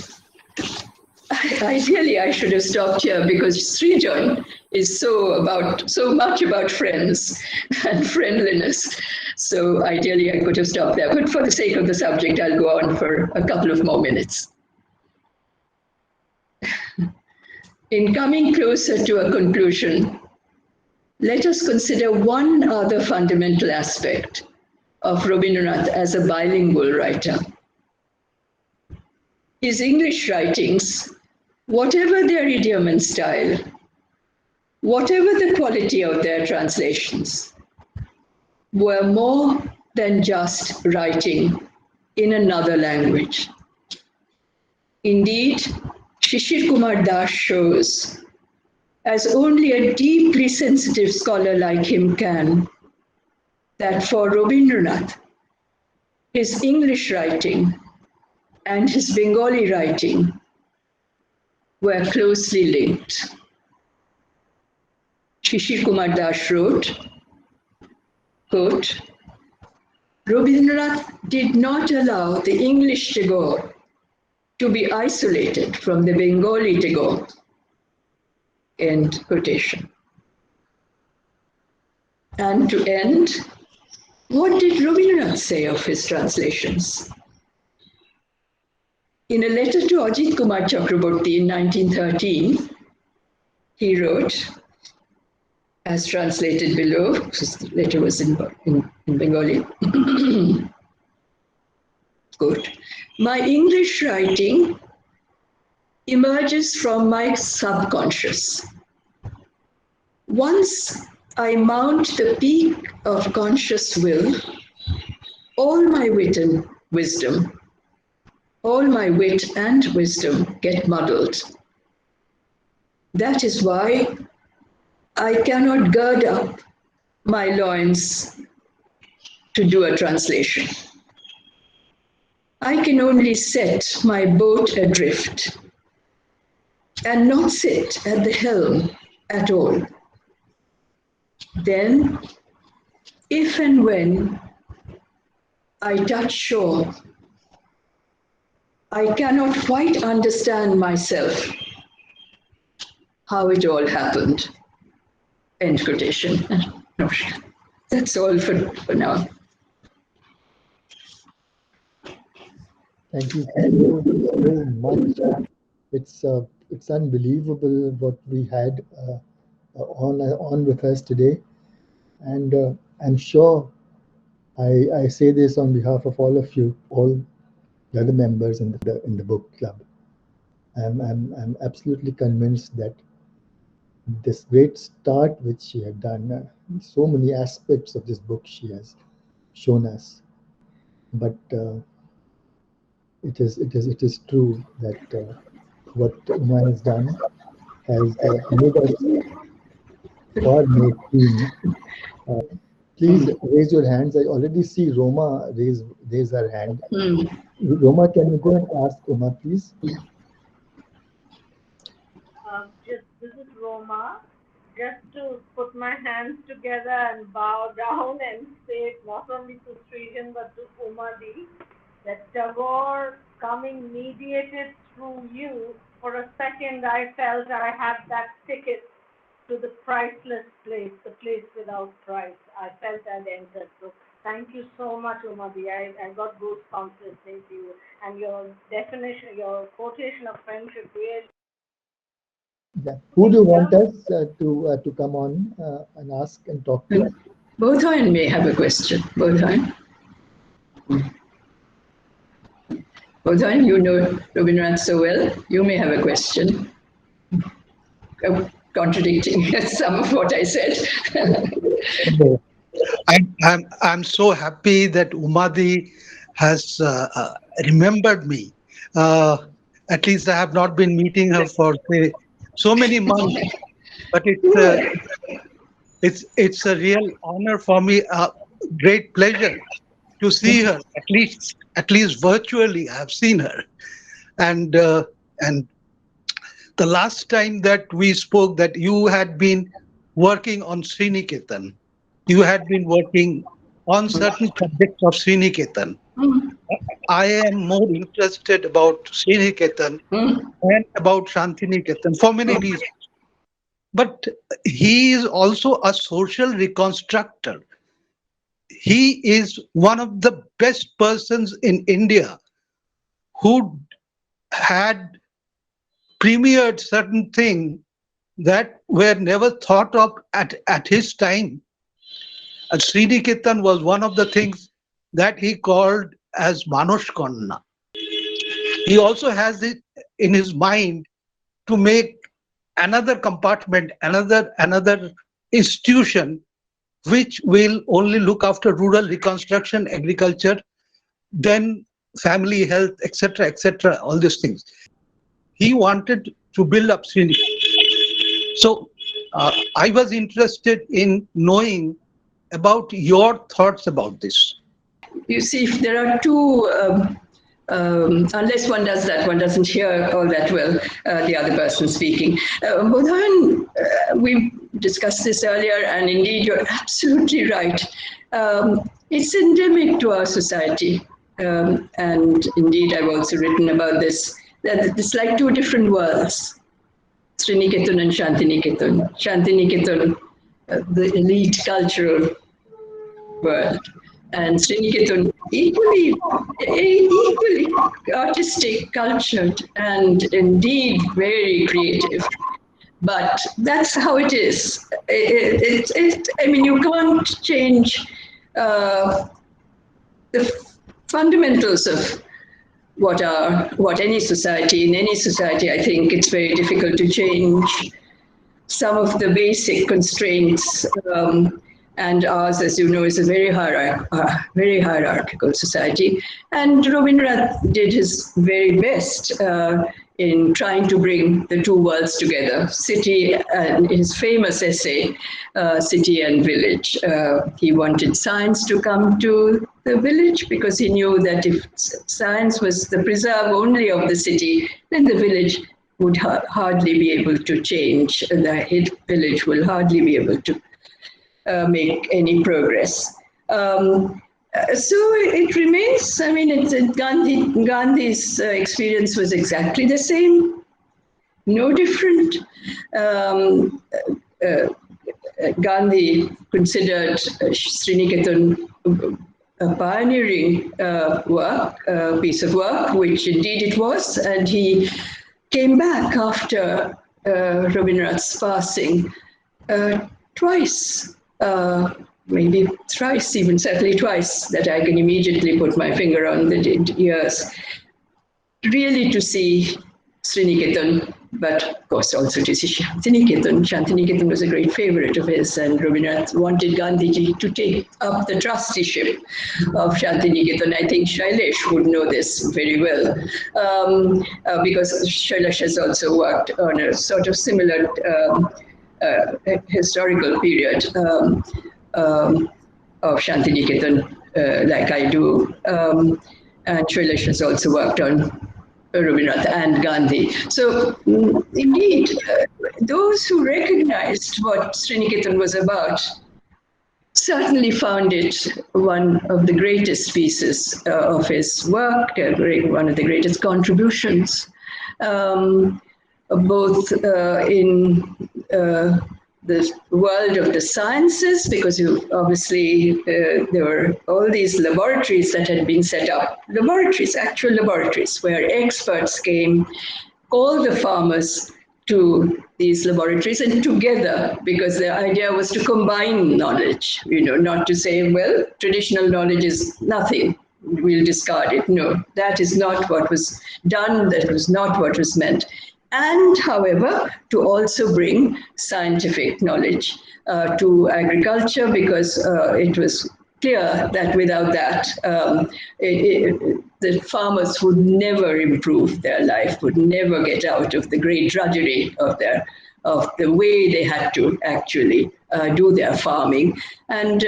Ideally, I should have stopped here because Srijan is so much about friends and friendliness. So ideally, I could have stopped there. But for the sake of the subject, I'll go on for a couple of more minutes. In coming closer to a conclusion, let us consider one other fundamental aspect of Rabindranath as a bilingual writer. His English writings, whatever their idiom and style, whatever the quality of their translations, were more than just writing in another language. Indeed, Shishir Kumar Das shows, as only a deeply sensitive scholar like him can, that for Rabindranath, his English writing and his Bengali writing were closely linked. Shishir Kumar Das wrote, quote, Rabindranath did not allow the English Tagore to be isolated from the Bengali Tagore, end quotation. And to end, what did Rabindranath say of his translations? In a letter to Ajit Kumar Chakraborty in 1913, he wrote, as translated below, because the letter was in Bengali, quote, my English writing emerges from my subconscious. Once I mount the peak of conscious will, all my wit and wisdom get muddled. That is why I cannot gird up my loins to do a translation. I can only set my boat adrift and not sit at the helm at all. Then, if and when I touch shore, I cannot quite understand myself how it all happened. End quotation. No, that's all for now. Thank you so much. It's unbelievable what we had on with us today, and I'm sure I say this on behalf of all of you, all the other members in the book club. I'm absolutely convinced that this great start which she had done, so many aspects of this book she has shown us, but it is true that what Uma has done has made us far more keen. Please raise your hands. I already see Roma raise her hand. Roma, can you go and ask Uma, please? This is Roma. Just to put my hands together and bow down and say not only to Srijan but to Umadi that Tagore coming mediated through you. For a second, I felt I had that ticket to the priceless place, the place without price. I felt I'd entered. So thank you so much, Umadi. I got goosebumps listening to you, and your definition, your quotation of friendship really Yeah. Who do you want us to come on and ask and talk to? Bodhan may have a question. Bodhan. Bodhan, you know Rabindranath so well. You may have a question. Contradicting some of what I said. I'm so happy that Umadi has remembered me. At least I have not been meeting her for so many months, but it's a real honor for me, a great pleasure to see her. At least virtually, I have seen her, and the last time that we spoke, that you had been working on Sriniketan. You had been working on certain subjects of Sriniketan. I am more interested about Sriniketan and about Shantiniketan for many reasons. But he is also a social reconstructor. He is one of the best persons in India who had premiered certain things that were never thought of at his time. And Sriniketan was one of the things that he called as Manoshkonna. He also has it in his mind to make another compartment, another institution, which will only look after rural reconstruction, agriculture, then family health, etc., all these things. He wanted to build up Sriniketan. So I was interested in knowing about your thoughts about this. You see, if there are two, unless one does that, one doesn't hear all that well the other person speaking. Bodhan, we discussed this earlier, and indeed you're absolutely right. It's endemic to our society. And indeed, I've also written about this, that it's like two different worlds, Sriniketan and Shantiniketan. Shantiniketan, the elite cultural world, and Sriniketan, equally artistic, cultured, and indeed very creative. But that's how it is. I mean, you can't change the fundamentals of what any society, in any society, I think it's very difficult to change some of the basic constraints. And ours, as you know, is a very hierarchical society. And Rabindranath did his very best in trying to bring the two worlds together, city, and his famous essay, City and Village. He wanted science to come to the village because he knew that if science was the preserve only of the city, then the village would hardly be able to change. The village will hardly be able to make any progress. So it remains, I mean, Gandhi's experience was exactly the same, no different. Gandhi considered Sriniketan a pioneering piece of work, which indeed it was, and he came back after Rabindranath's passing twice, maybe thrice, even certainly twice, that I can immediately put my finger on the years, really to see Sriniketan, but of course also to see Shantiniketan. Shantiniketan was a great favorite of his, and Rabindranath wanted Gandhiji to take up the trusteeship of Shantiniketan. I think Shailesh would know this very well, because Shailesh has also worked on a sort of similar historical period of Shantiniketan, like I do. And Shailesh has also worked on Rabindranath and Gandhi. So indeed, those who recognized what Sriniketan was about certainly found it one of the greatest pieces of his work, one of the greatest contributions, both in the world of the sciences, because obviously there were all these laboratories that had been set up, actual laboratories, where experts came, all the farmers, to these laboratories, and together, because the idea was to combine knowledge, not to say, well, traditional knowledge is nothing, we'll discard it. No, that is not what was done, that was not what was meant. And, however, to also bring scientific knowledge to agriculture, because it was clear that without that, the farmers would never improve their life, would never get out of the great drudgery of the way they had to actually do their farming. And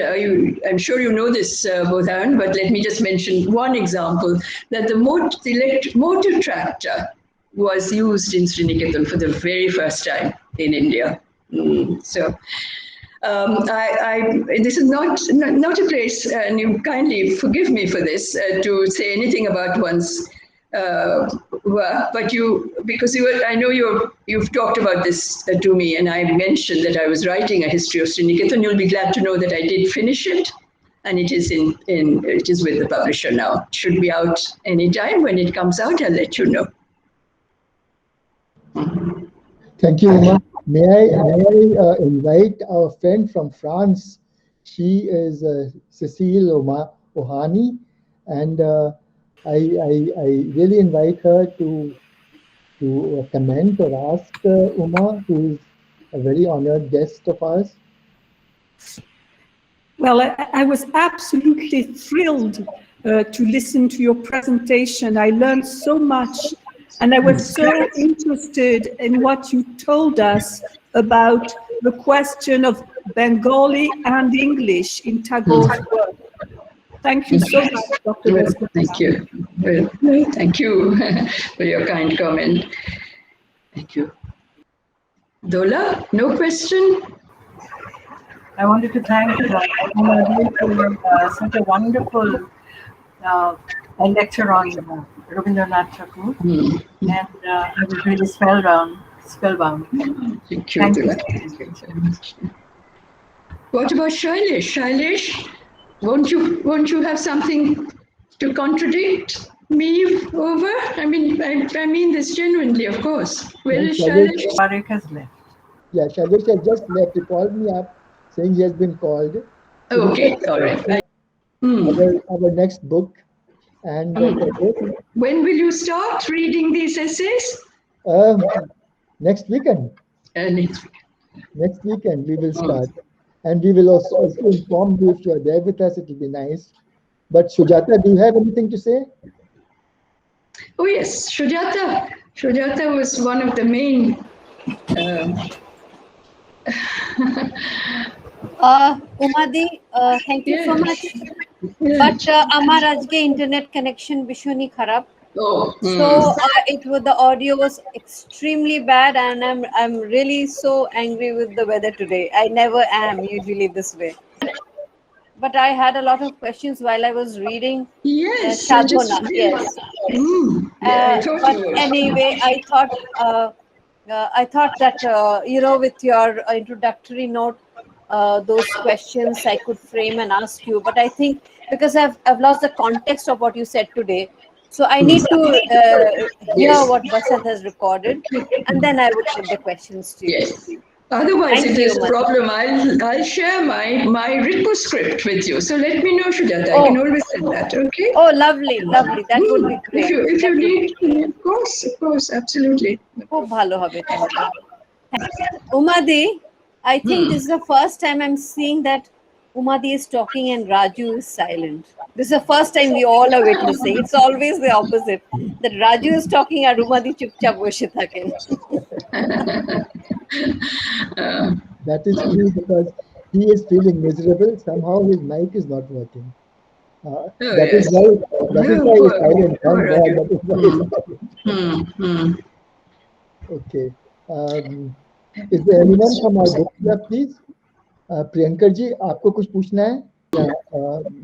I'm sure you know this, Bodhan, but let me just mention one example, that the motor tractor was used in Sriniketan for the very first time in India. So this is not a place, and you kindly forgive me for this, to say anything about one's work, but I know you've talked about this to me, and I mentioned that I was writing a history of Sriniketan. You'll be glad to know that I did finish it, and it is it is with the publisher now. It should be out anytime. When it comes out, I'll let you know. Thank you, Uma. May I invite our friend from France? She is Cecile Ohani, and I really invite her to comment or ask Uma, who is a very honored guest of ours. Well, I was absolutely thrilled to listen to your presentation. I learned so much. And I was so interested in what you told us about the question of Bengali and English in Tagore's work. Thank you so much, Dr. Dasgupta. Thank you. Well, thank you for your kind comment. Thank you. Dola, no question? I wanted to thank Uma for such a wonderful lecture on Rabindranath Tagore, and I was really spellbound. Thank you. Thank you very much. What about Shailesh? Shailesh, won't you have something to contradict me over? I mean this genuinely, of course. Where is Shailesh? Shailesh has left. Yeah, Shailesh has just left. He called me up saying he has been called. Okay, all right. Our next book. And when will you start reading these essays? Next weekend. Next weekend we will start, and we will also inform you if you are there with us. It will be nice. But Sujata, do you have anything to say? Oh yes, Sujata. Sujata was one of the main. Umadi, thank you so much. But আমার আজকে internet connection ভীষণই খারাপ. So the audio was extremely bad, and I'm really so angry with the weather today. I never am usually this way. But I had a lot of questions while I was reading. Yes. Sadhana. Yes. But anyway, I thought that with your introductory note, those questions I could frame and ask you. But I think because I've lost the context of what you said today, so I need to hear what Basant has recorded, and then I would put the questions to you. Yes. Otherwise, it is a problem. I'll share my written script with you. So let me know, Sujata. I can always send that. Okay. Oh, lovely. That would be great. If you need, of course, absolutely. Oh, bhalo hobe tahole. Umadi, I think this is the first time I'm seeing that Umadi is talking and Raju is silent. This is the first time we all are witnessing. It's always the opposite. That Raju is talking and Umadi chupchap boshe thaken. That is true, because he is feeling miserable. Somehow his mic is not working. That is why he's silent. Thank God, that is why he's silent. Okay. Is there anyone from our book club, please? Priyankar ji, आपको कुछ पूछना है?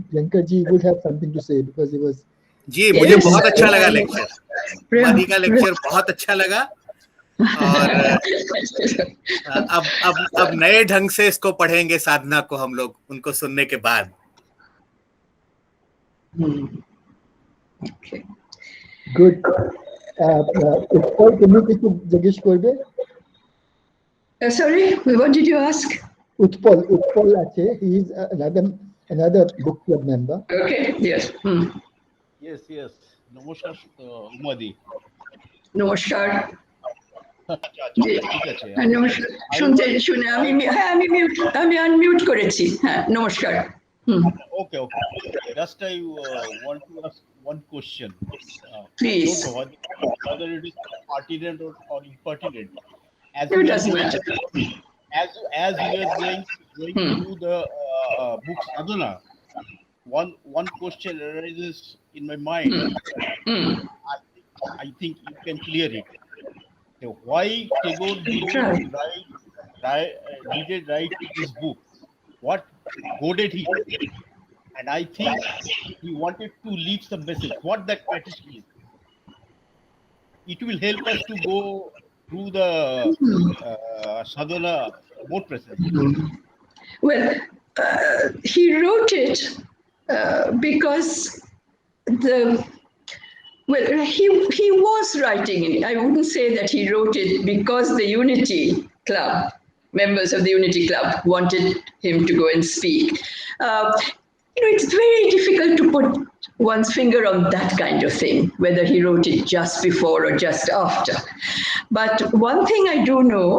Priyankar ji would have something to say because he was. जी, मुझे बहुत अच्छा लगा lecture. उमादी का lecture बहुत अच्छा लगा. और अब नए ढंग से इसको पढ़ेंगे साधना को हम लोग, उनको सुनने के बाद. Good. Jagdish Korbe? Sorry, what did you ask? Utpal Ache, he is another book club member. Okay, yes. Yes. Namaskar, Umadi. নমস্কার। ঠিক আছে। শুনে আমি আনমিউট করেছি। হ্যাঁ, নমস্কার। Okay. Just I want to ask one question. Please. I don't know whether it is pertinent or impertinent. It doesn't matter. As we are going through the book Sadhana, one question arises in my mind. I think you can clear it. So why Tagore didn't write this book? What goaded him? And I think he wanted to leave some message. What that message is? It will help us to go through the sadhana more precisely. Well, he wrote it because he was writing it. I wouldn't say that he wrote it because the Unity Club, members of the Unity Club, wanted him to go and speak. It's very difficult to put one's finger on that kind of thing, whether he wrote it just before or just after. But one thing I do know,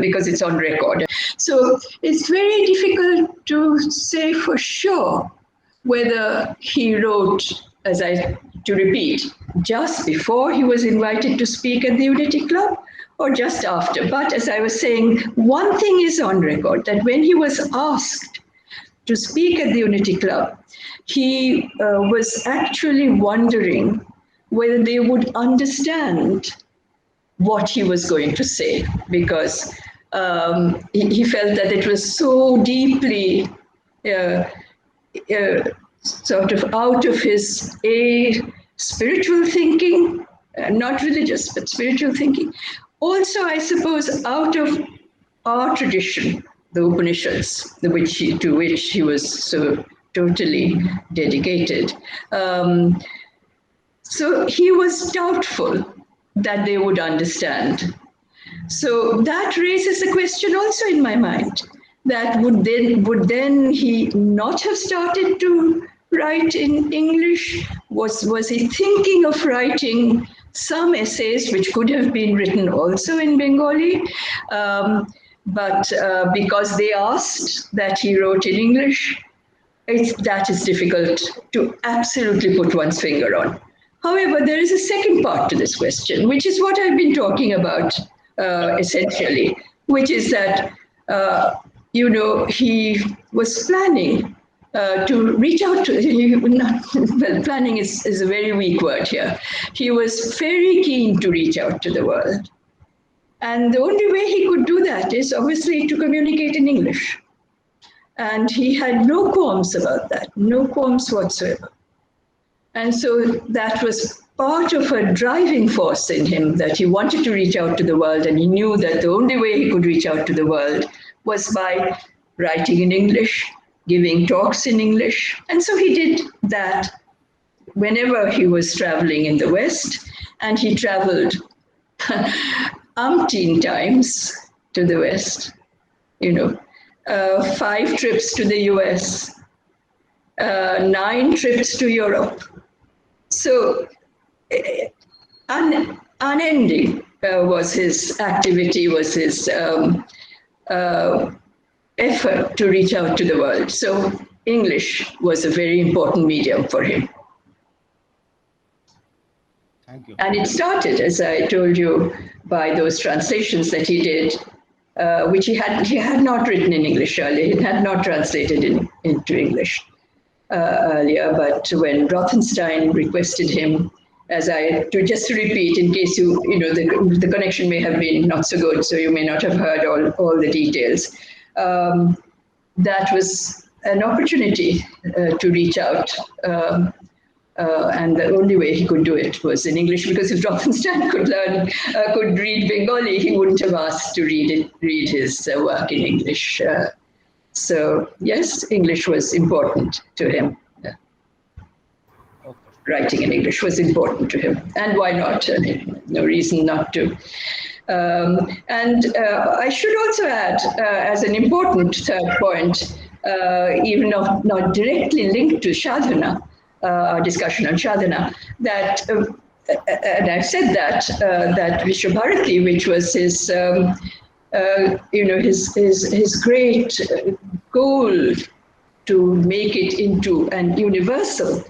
because it's on record, so it's very difficult to say for sure whether he wrote, to repeat, just before he was invited to speak at the Unity Club or just after. But as I was saying, one thing is on record, that when he was asked to speak at the Unity Club, he was actually wondering whether they would understand what he was going to say, because he felt that it was so deeply sort of out of his spiritual thinking, not religious, but spiritual thinking. Also, I suppose, out of our tradition, the Upanishads, to which he was so totally dedicated. So he was doubtful that they would understand. So that raises a question also in my mind, that would then he not have started to write in English? Was he thinking of writing some essays which could have been written also in Bengali? But because they asked that he wrote in English, that is difficult to absolutely put one's finger on. However, there is a second part to this question, which is what I've been talking about essentially, which is that he was planning to reach out to, planning is a very weak word here. He was very keen to reach out to the world. And the only way he could do that is obviously to communicate in English. And he had no qualms about that, no qualms whatsoever. And so that was part of a driving force in him, that he wanted to reach out to the world, and he knew that the only way he could reach out to the world was by writing in English, giving talks in English. And so he did that whenever he was traveling in the West, and he traveled umpteen times to the West, 5 trips to the US, 9 trips to Europe. So unending was his activity, was his effort to reach out to the world. So English was a very important medium for him. Thank you. And it started, as I told you, by those translations that he did, which he had not written in English earlier. He had not translated into English earlier. But when Rothenstein requested him, just to repeat, in case the connection may have been not so good, so you may not have heard all the details. That was an opportunity to reach out. And the only way he could do it was in English, because if Rothenstein could read Bengali, he wouldn't have asked to read his work in English. So yes, English was important to him. Writing in English was important to him, and why not? I mean, no reason not to. And I should also add, as an important third point, even not directly linked to sadhana, our discussion on sadhana, that, and I've said that, that Vishwabharati, which was his, his great goal to make it into an universal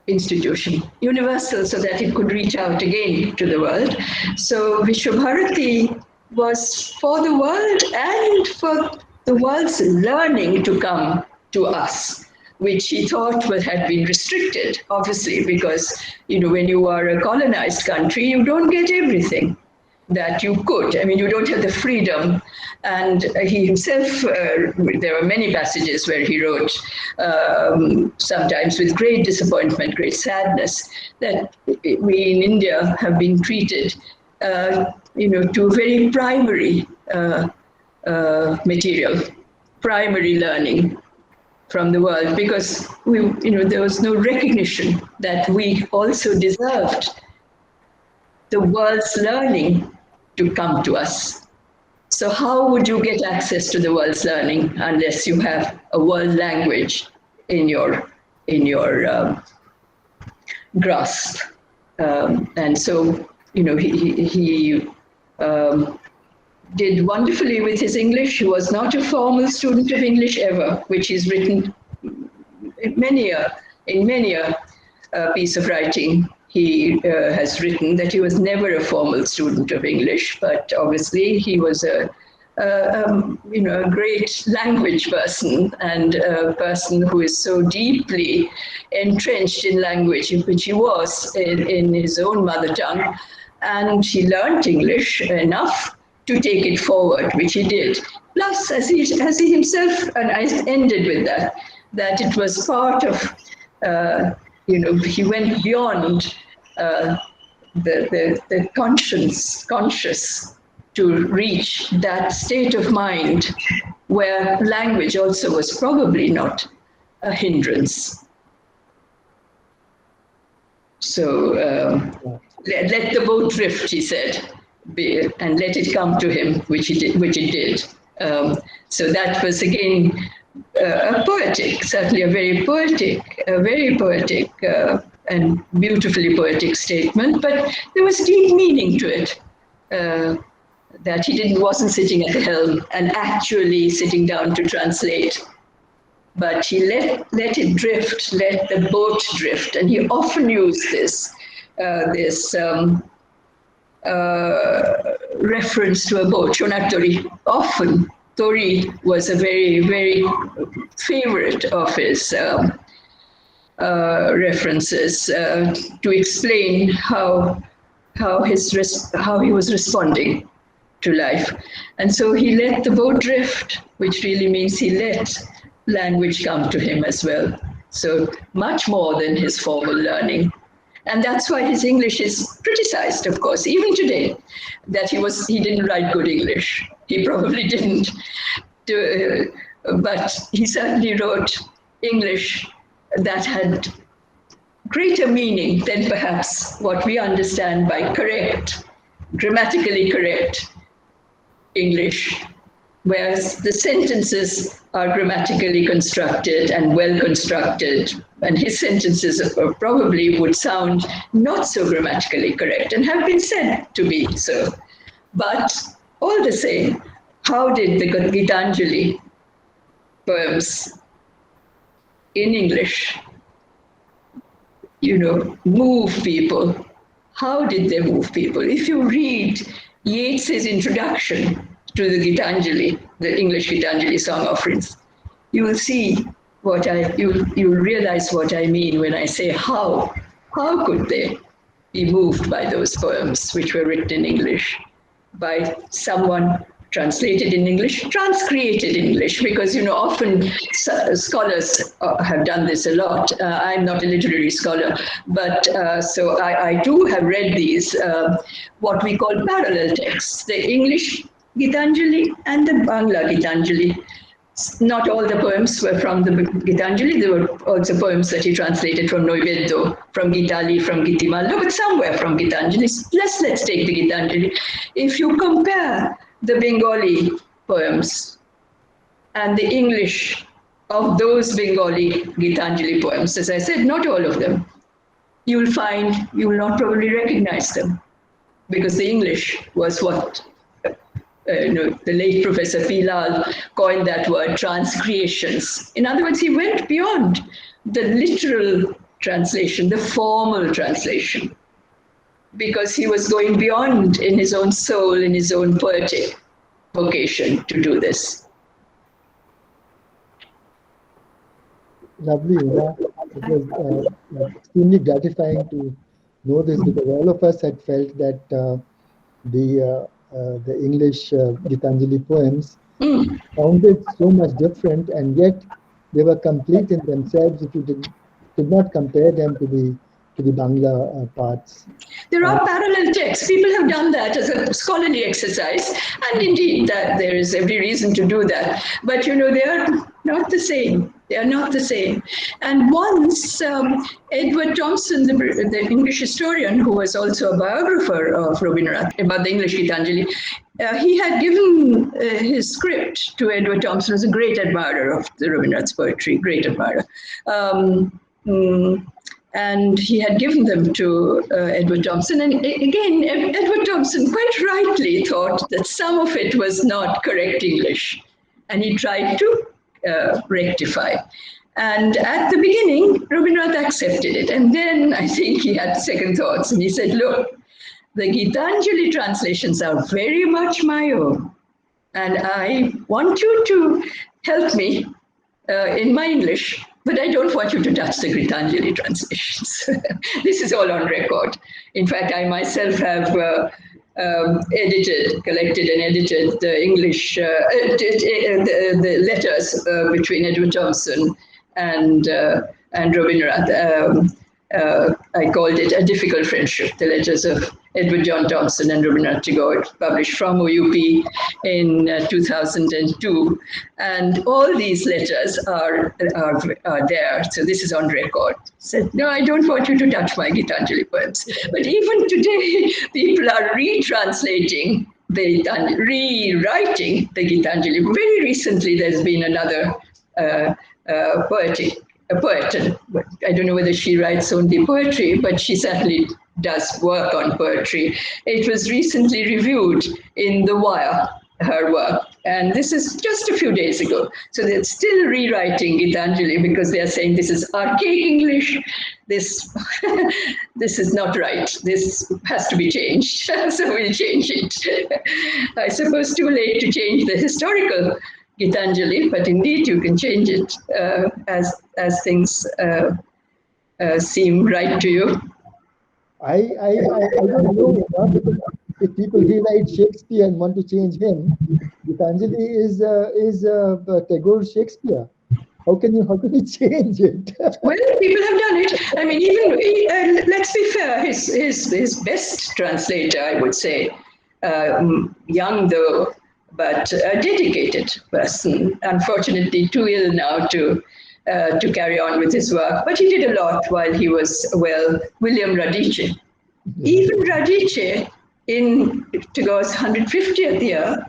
institution, universal so that it could reach out again to the world. So Vishwabharati was for the world and for the world's learning to come to us, which he thought had been restricted, obviously, because, when you are a colonized country, you don't get everything that you could. I mean, you don't have the freedom. And he himself, there are many passages where he wrote, sometimes with great disappointment, great sadness, that we in India have been treated, to very primary material, primary learning from the world, because there was no recognition that we also deserved the world's learning to come to us. So how would you get access to the world's learning unless you have a world language in your grasp? And so, he did wonderfully with his English. He was not a formal student of English ever, which is written in many a piece of writing. He has written that he was never a formal student of English, but obviously he was a great language person, and a person who is so deeply entrenched in language, which he was in his own mother tongue, and he learned English enough to take it forward, which he did. Plus, as he himself, and I ended with that it was part of, he went beyond the conscious to reach that state of mind where language also was probably not a hindrance. So let the boat drift, he said, and let it come to him, which it did. So that was again a poetic, certainly a very poetic and beautifully poetic statement, but there was deep meaning to it. That he wasn't sitting at the helm and actually sitting down to translate, but he let it drift, let the boat drift, and he often used this reference to a boat, Shonatori. Often, Tori was a very, very favorite of his references to explain how he was responding to life. And so he let the boat drift, which really means he let language come to him as well. So much more than his formal learning. And that's why his English is criticized, of course, even today, that he didn't write good English. He probably didn't. But he certainly wrote English that had greater meaning than perhaps what we understand by correct, grammatically correct English, whereas the sentences are grammatically constructed and well constructed, and his sentences probably would sound not so grammatically correct and have been said to be so. But all the same, how did the Gitanjali poems in English, move people? How did they move people? If you read Yeats's introduction to the Gitanjali, the English Gitanjali song offerings, you will see you'll realize what I mean when I say how could they be moved by those poems which were written in English by someone translated in English, transcreated in English, because often scholars have done this a lot. I'm not a literary scholar, but so I do have read these, what we call parallel texts, the English Gitanjali and the Bangla Gitanjali. not all the poems were from the Gitanjali. There were also poems that he translated from Noiveddo, from Gitali, from Gitimalla, but some were from Gitanjali. Let's take the Gitanjali. If you compare the Bengali poems and the English of those Bengali Gitanjali poems, as I said, not all of them, you will not probably recognize them, because the English was what the late Professor P. Lal coined that word, transcreations. In other words, he went beyond the literal translation, the formal translation, because he was going beyond in his own soul, in his own poetic vocation to do this. Lovely, Uma. It was extremely gratifying to know this, because all of us had felt that the English Gitanjali poems sounded so much different, and yet they were complete in themselves if you did not compare them to the Bangla parts. There are parallel texts. People have done that as a scholarly exercise, and indeed that there is every reason to do that. But they are not the same. They are not the same. And once Edward Thompson, the English historian, who was also a biographer of Rabindranath about the English Gitanjali, he had given his script to Edward Thompson, who was a great admirer of the Rabindranath's poetry, great admirer. And he had given them to Edward Thompson. And again, Edward Thompson quite rightly thought that some of it was not correct English. And he tried to rectify. And at the beginning, Rabindranath accepted it. And then I think he had second thoughts. And he said, look, the Gitanjali translations are very much my own. And I want you to help me in my English, but I don't want you to touch the Gitanjali translations. This is all on record. In fact, I myself have collected and edited the English, the letters between Edward Thompson and Rabindranath. I called it A Difficult Friendship, the letters of Edward John Thompson and Rabindranath Tagore, published from OUP in 2002. And all these letters are there. So this is on record. Said, no, I don't want you to touch my Gitanjali poems. But even today, people are retranslating, rewriting the Gitanjali. Very recently, there's been another poet, and I don't know whether she writes only poetry, but she certainly does work on poetry. It was recently reviewed in The Wire, her work, and this is just a few days ago. So they're still rewriting Gitanjali because they are saying this is archaic English, this is not right, this has to be changed, so we'll change it. I suppose too late to change the historical Gitanjali, but indeed you can change it as things seem right to you. I don't know, because if people rewrite Shakespeare and want to change him, Gitanjali is Tagore's Shakespeare. How can you change it? Well, people have done it. I mean, even let's be fair, his best translator, I would say, young though, but a dedicated person, unfortunately too ill now to carry on with his work. But he did a lot while he was well. William Radice. Even Radice, in Tagore's 150th year,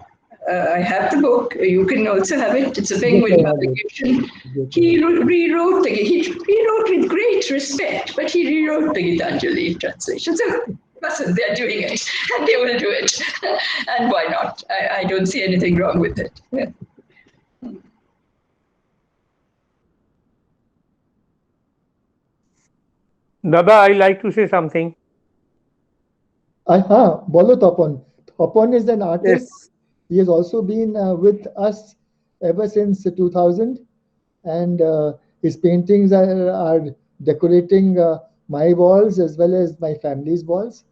I have the book, you can also have it, it's a Penguin publication. He rewrote with great respect, but he rewrote the Gitanjali translation. So they're doing it, and they will do it. And why not? I don't see anything wrong with it. Yeah. Dada, I like to say something. Bolo Topon. Topon is an artist. Yes. He has also been with us ever since 2000, and his paintings are decorating my walls as well as my family's walls.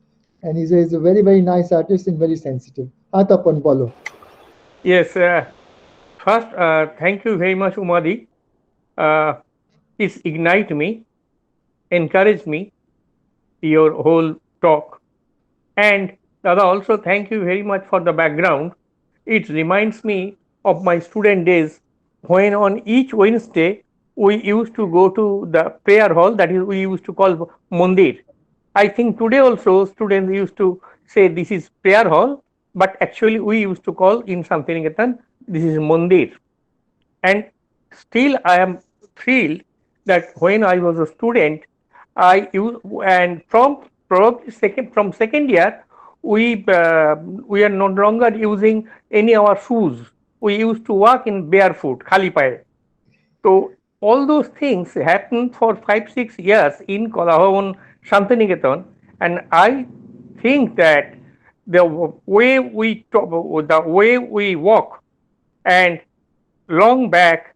And he's a very, very nice artist and very sensitive. Topon, Bolo. Yes. First, thank you very much, Umadi. It's ignite me, encourage me, your whole talk. And Dada, also thank you very much for the background. It reminds me of my student days when on each Wednesday we used to go to the prayer hall, that is, we used to call Mandir. I think today also students used to say this is prayer hall, but actually we used to call in Shantiniketan this is Mandir. And still I am thrilled that when I was a student, I used, and from probably second year, we are no longer using any of our shoes. We used to walk in barefoot, khali paye. So all those things happened for 5-6 years in Kolabhavan, Shantiniketan, and I think that the way we talk, the way we walk, and long back,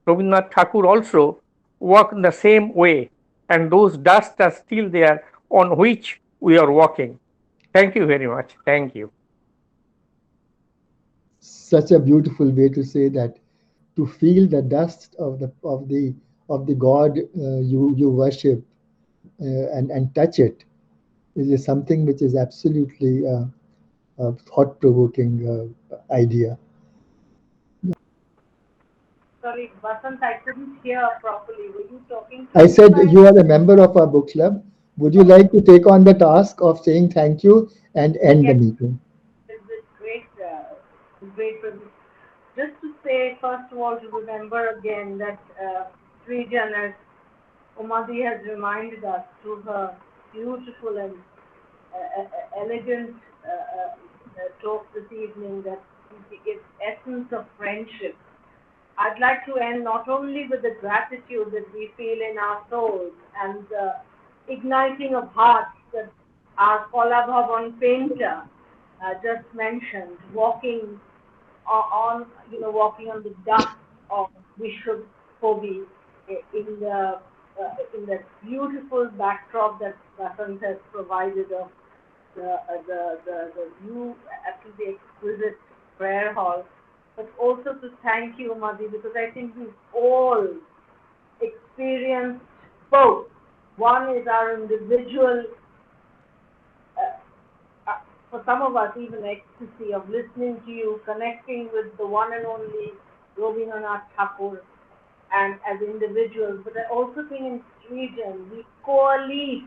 Rabindranath Tagore also walked the same way, and those dust are still there on which we are walking. Thank you very much. Thank you. Such a beautiful way to say that, to feel the dust of the God you worship and touch it is something which is absolutely a thought-provoking idea. Sorry, Basant, I couldn't hear properly. Were you talking? I said you are a member of our book club. Would you like to take on the task of saying thank you and end the meeting? It's great, great. Just to say, first of all, to remember again that Srijan, as Umadi has reminded us through her beautiful and elegant talk this evening, that it's essence of friendship. I'd like to end not only with the gratitude that we feel in our souls and the igniting of hearts that our Kolabhavan painter just mentioned, walking on the dust of Vishwa Kobi in the beautiful backdrop that Basant has provided of the view, absolutely exquisite prayer hall. But also to thank you, Umadi, because I think we've all experienced both. One is our individual, for some of us, even ecstasy of listening to you, connecting with the one and only Rabindranath Tagore, and as individuals. But I also think in Srijan, we coalesce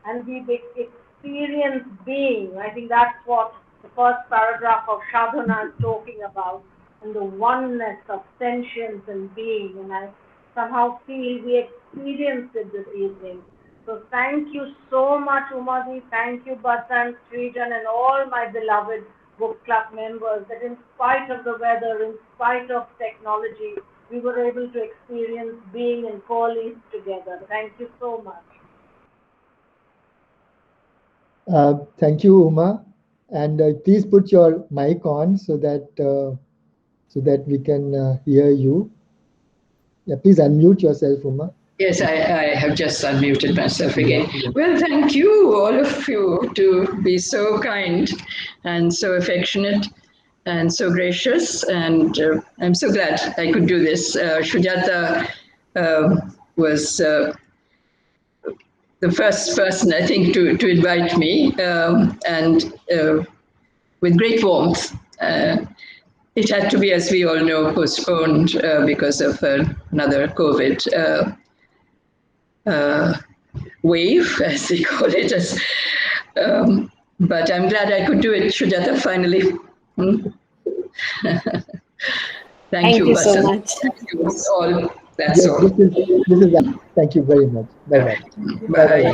and we experience being. I think that's what the first paragraph of Sadhana is talking about, and the oneness of sentience and being. And I somehow feel we experienced it this evening. So thank you so much, Umadi. Thank you, Basant, Srijan, and all my beloved book club members, that in spite of the weather, in spite of technology, we were able to experience being and coalesce together. Thank you so much. Thank you, Uma. And please put your mic on so that we can hear you. Yeah, please unmute yourself, Uma. Yes, I have just unmuted myself again. Well, thank you, all of you, to be so kind and so affectionate and so gracious. And I'm so glad I could do this. Sujata was the first person, I think, to invite me, and with great warmth. It had to be, as we all know, postponed because of another COVID wave, as they call it. But I'm glad I could do it, Sujata, finally. Thank you so much. Thank you all. That's all. This is, thank you very much. Bye-bye. Bye.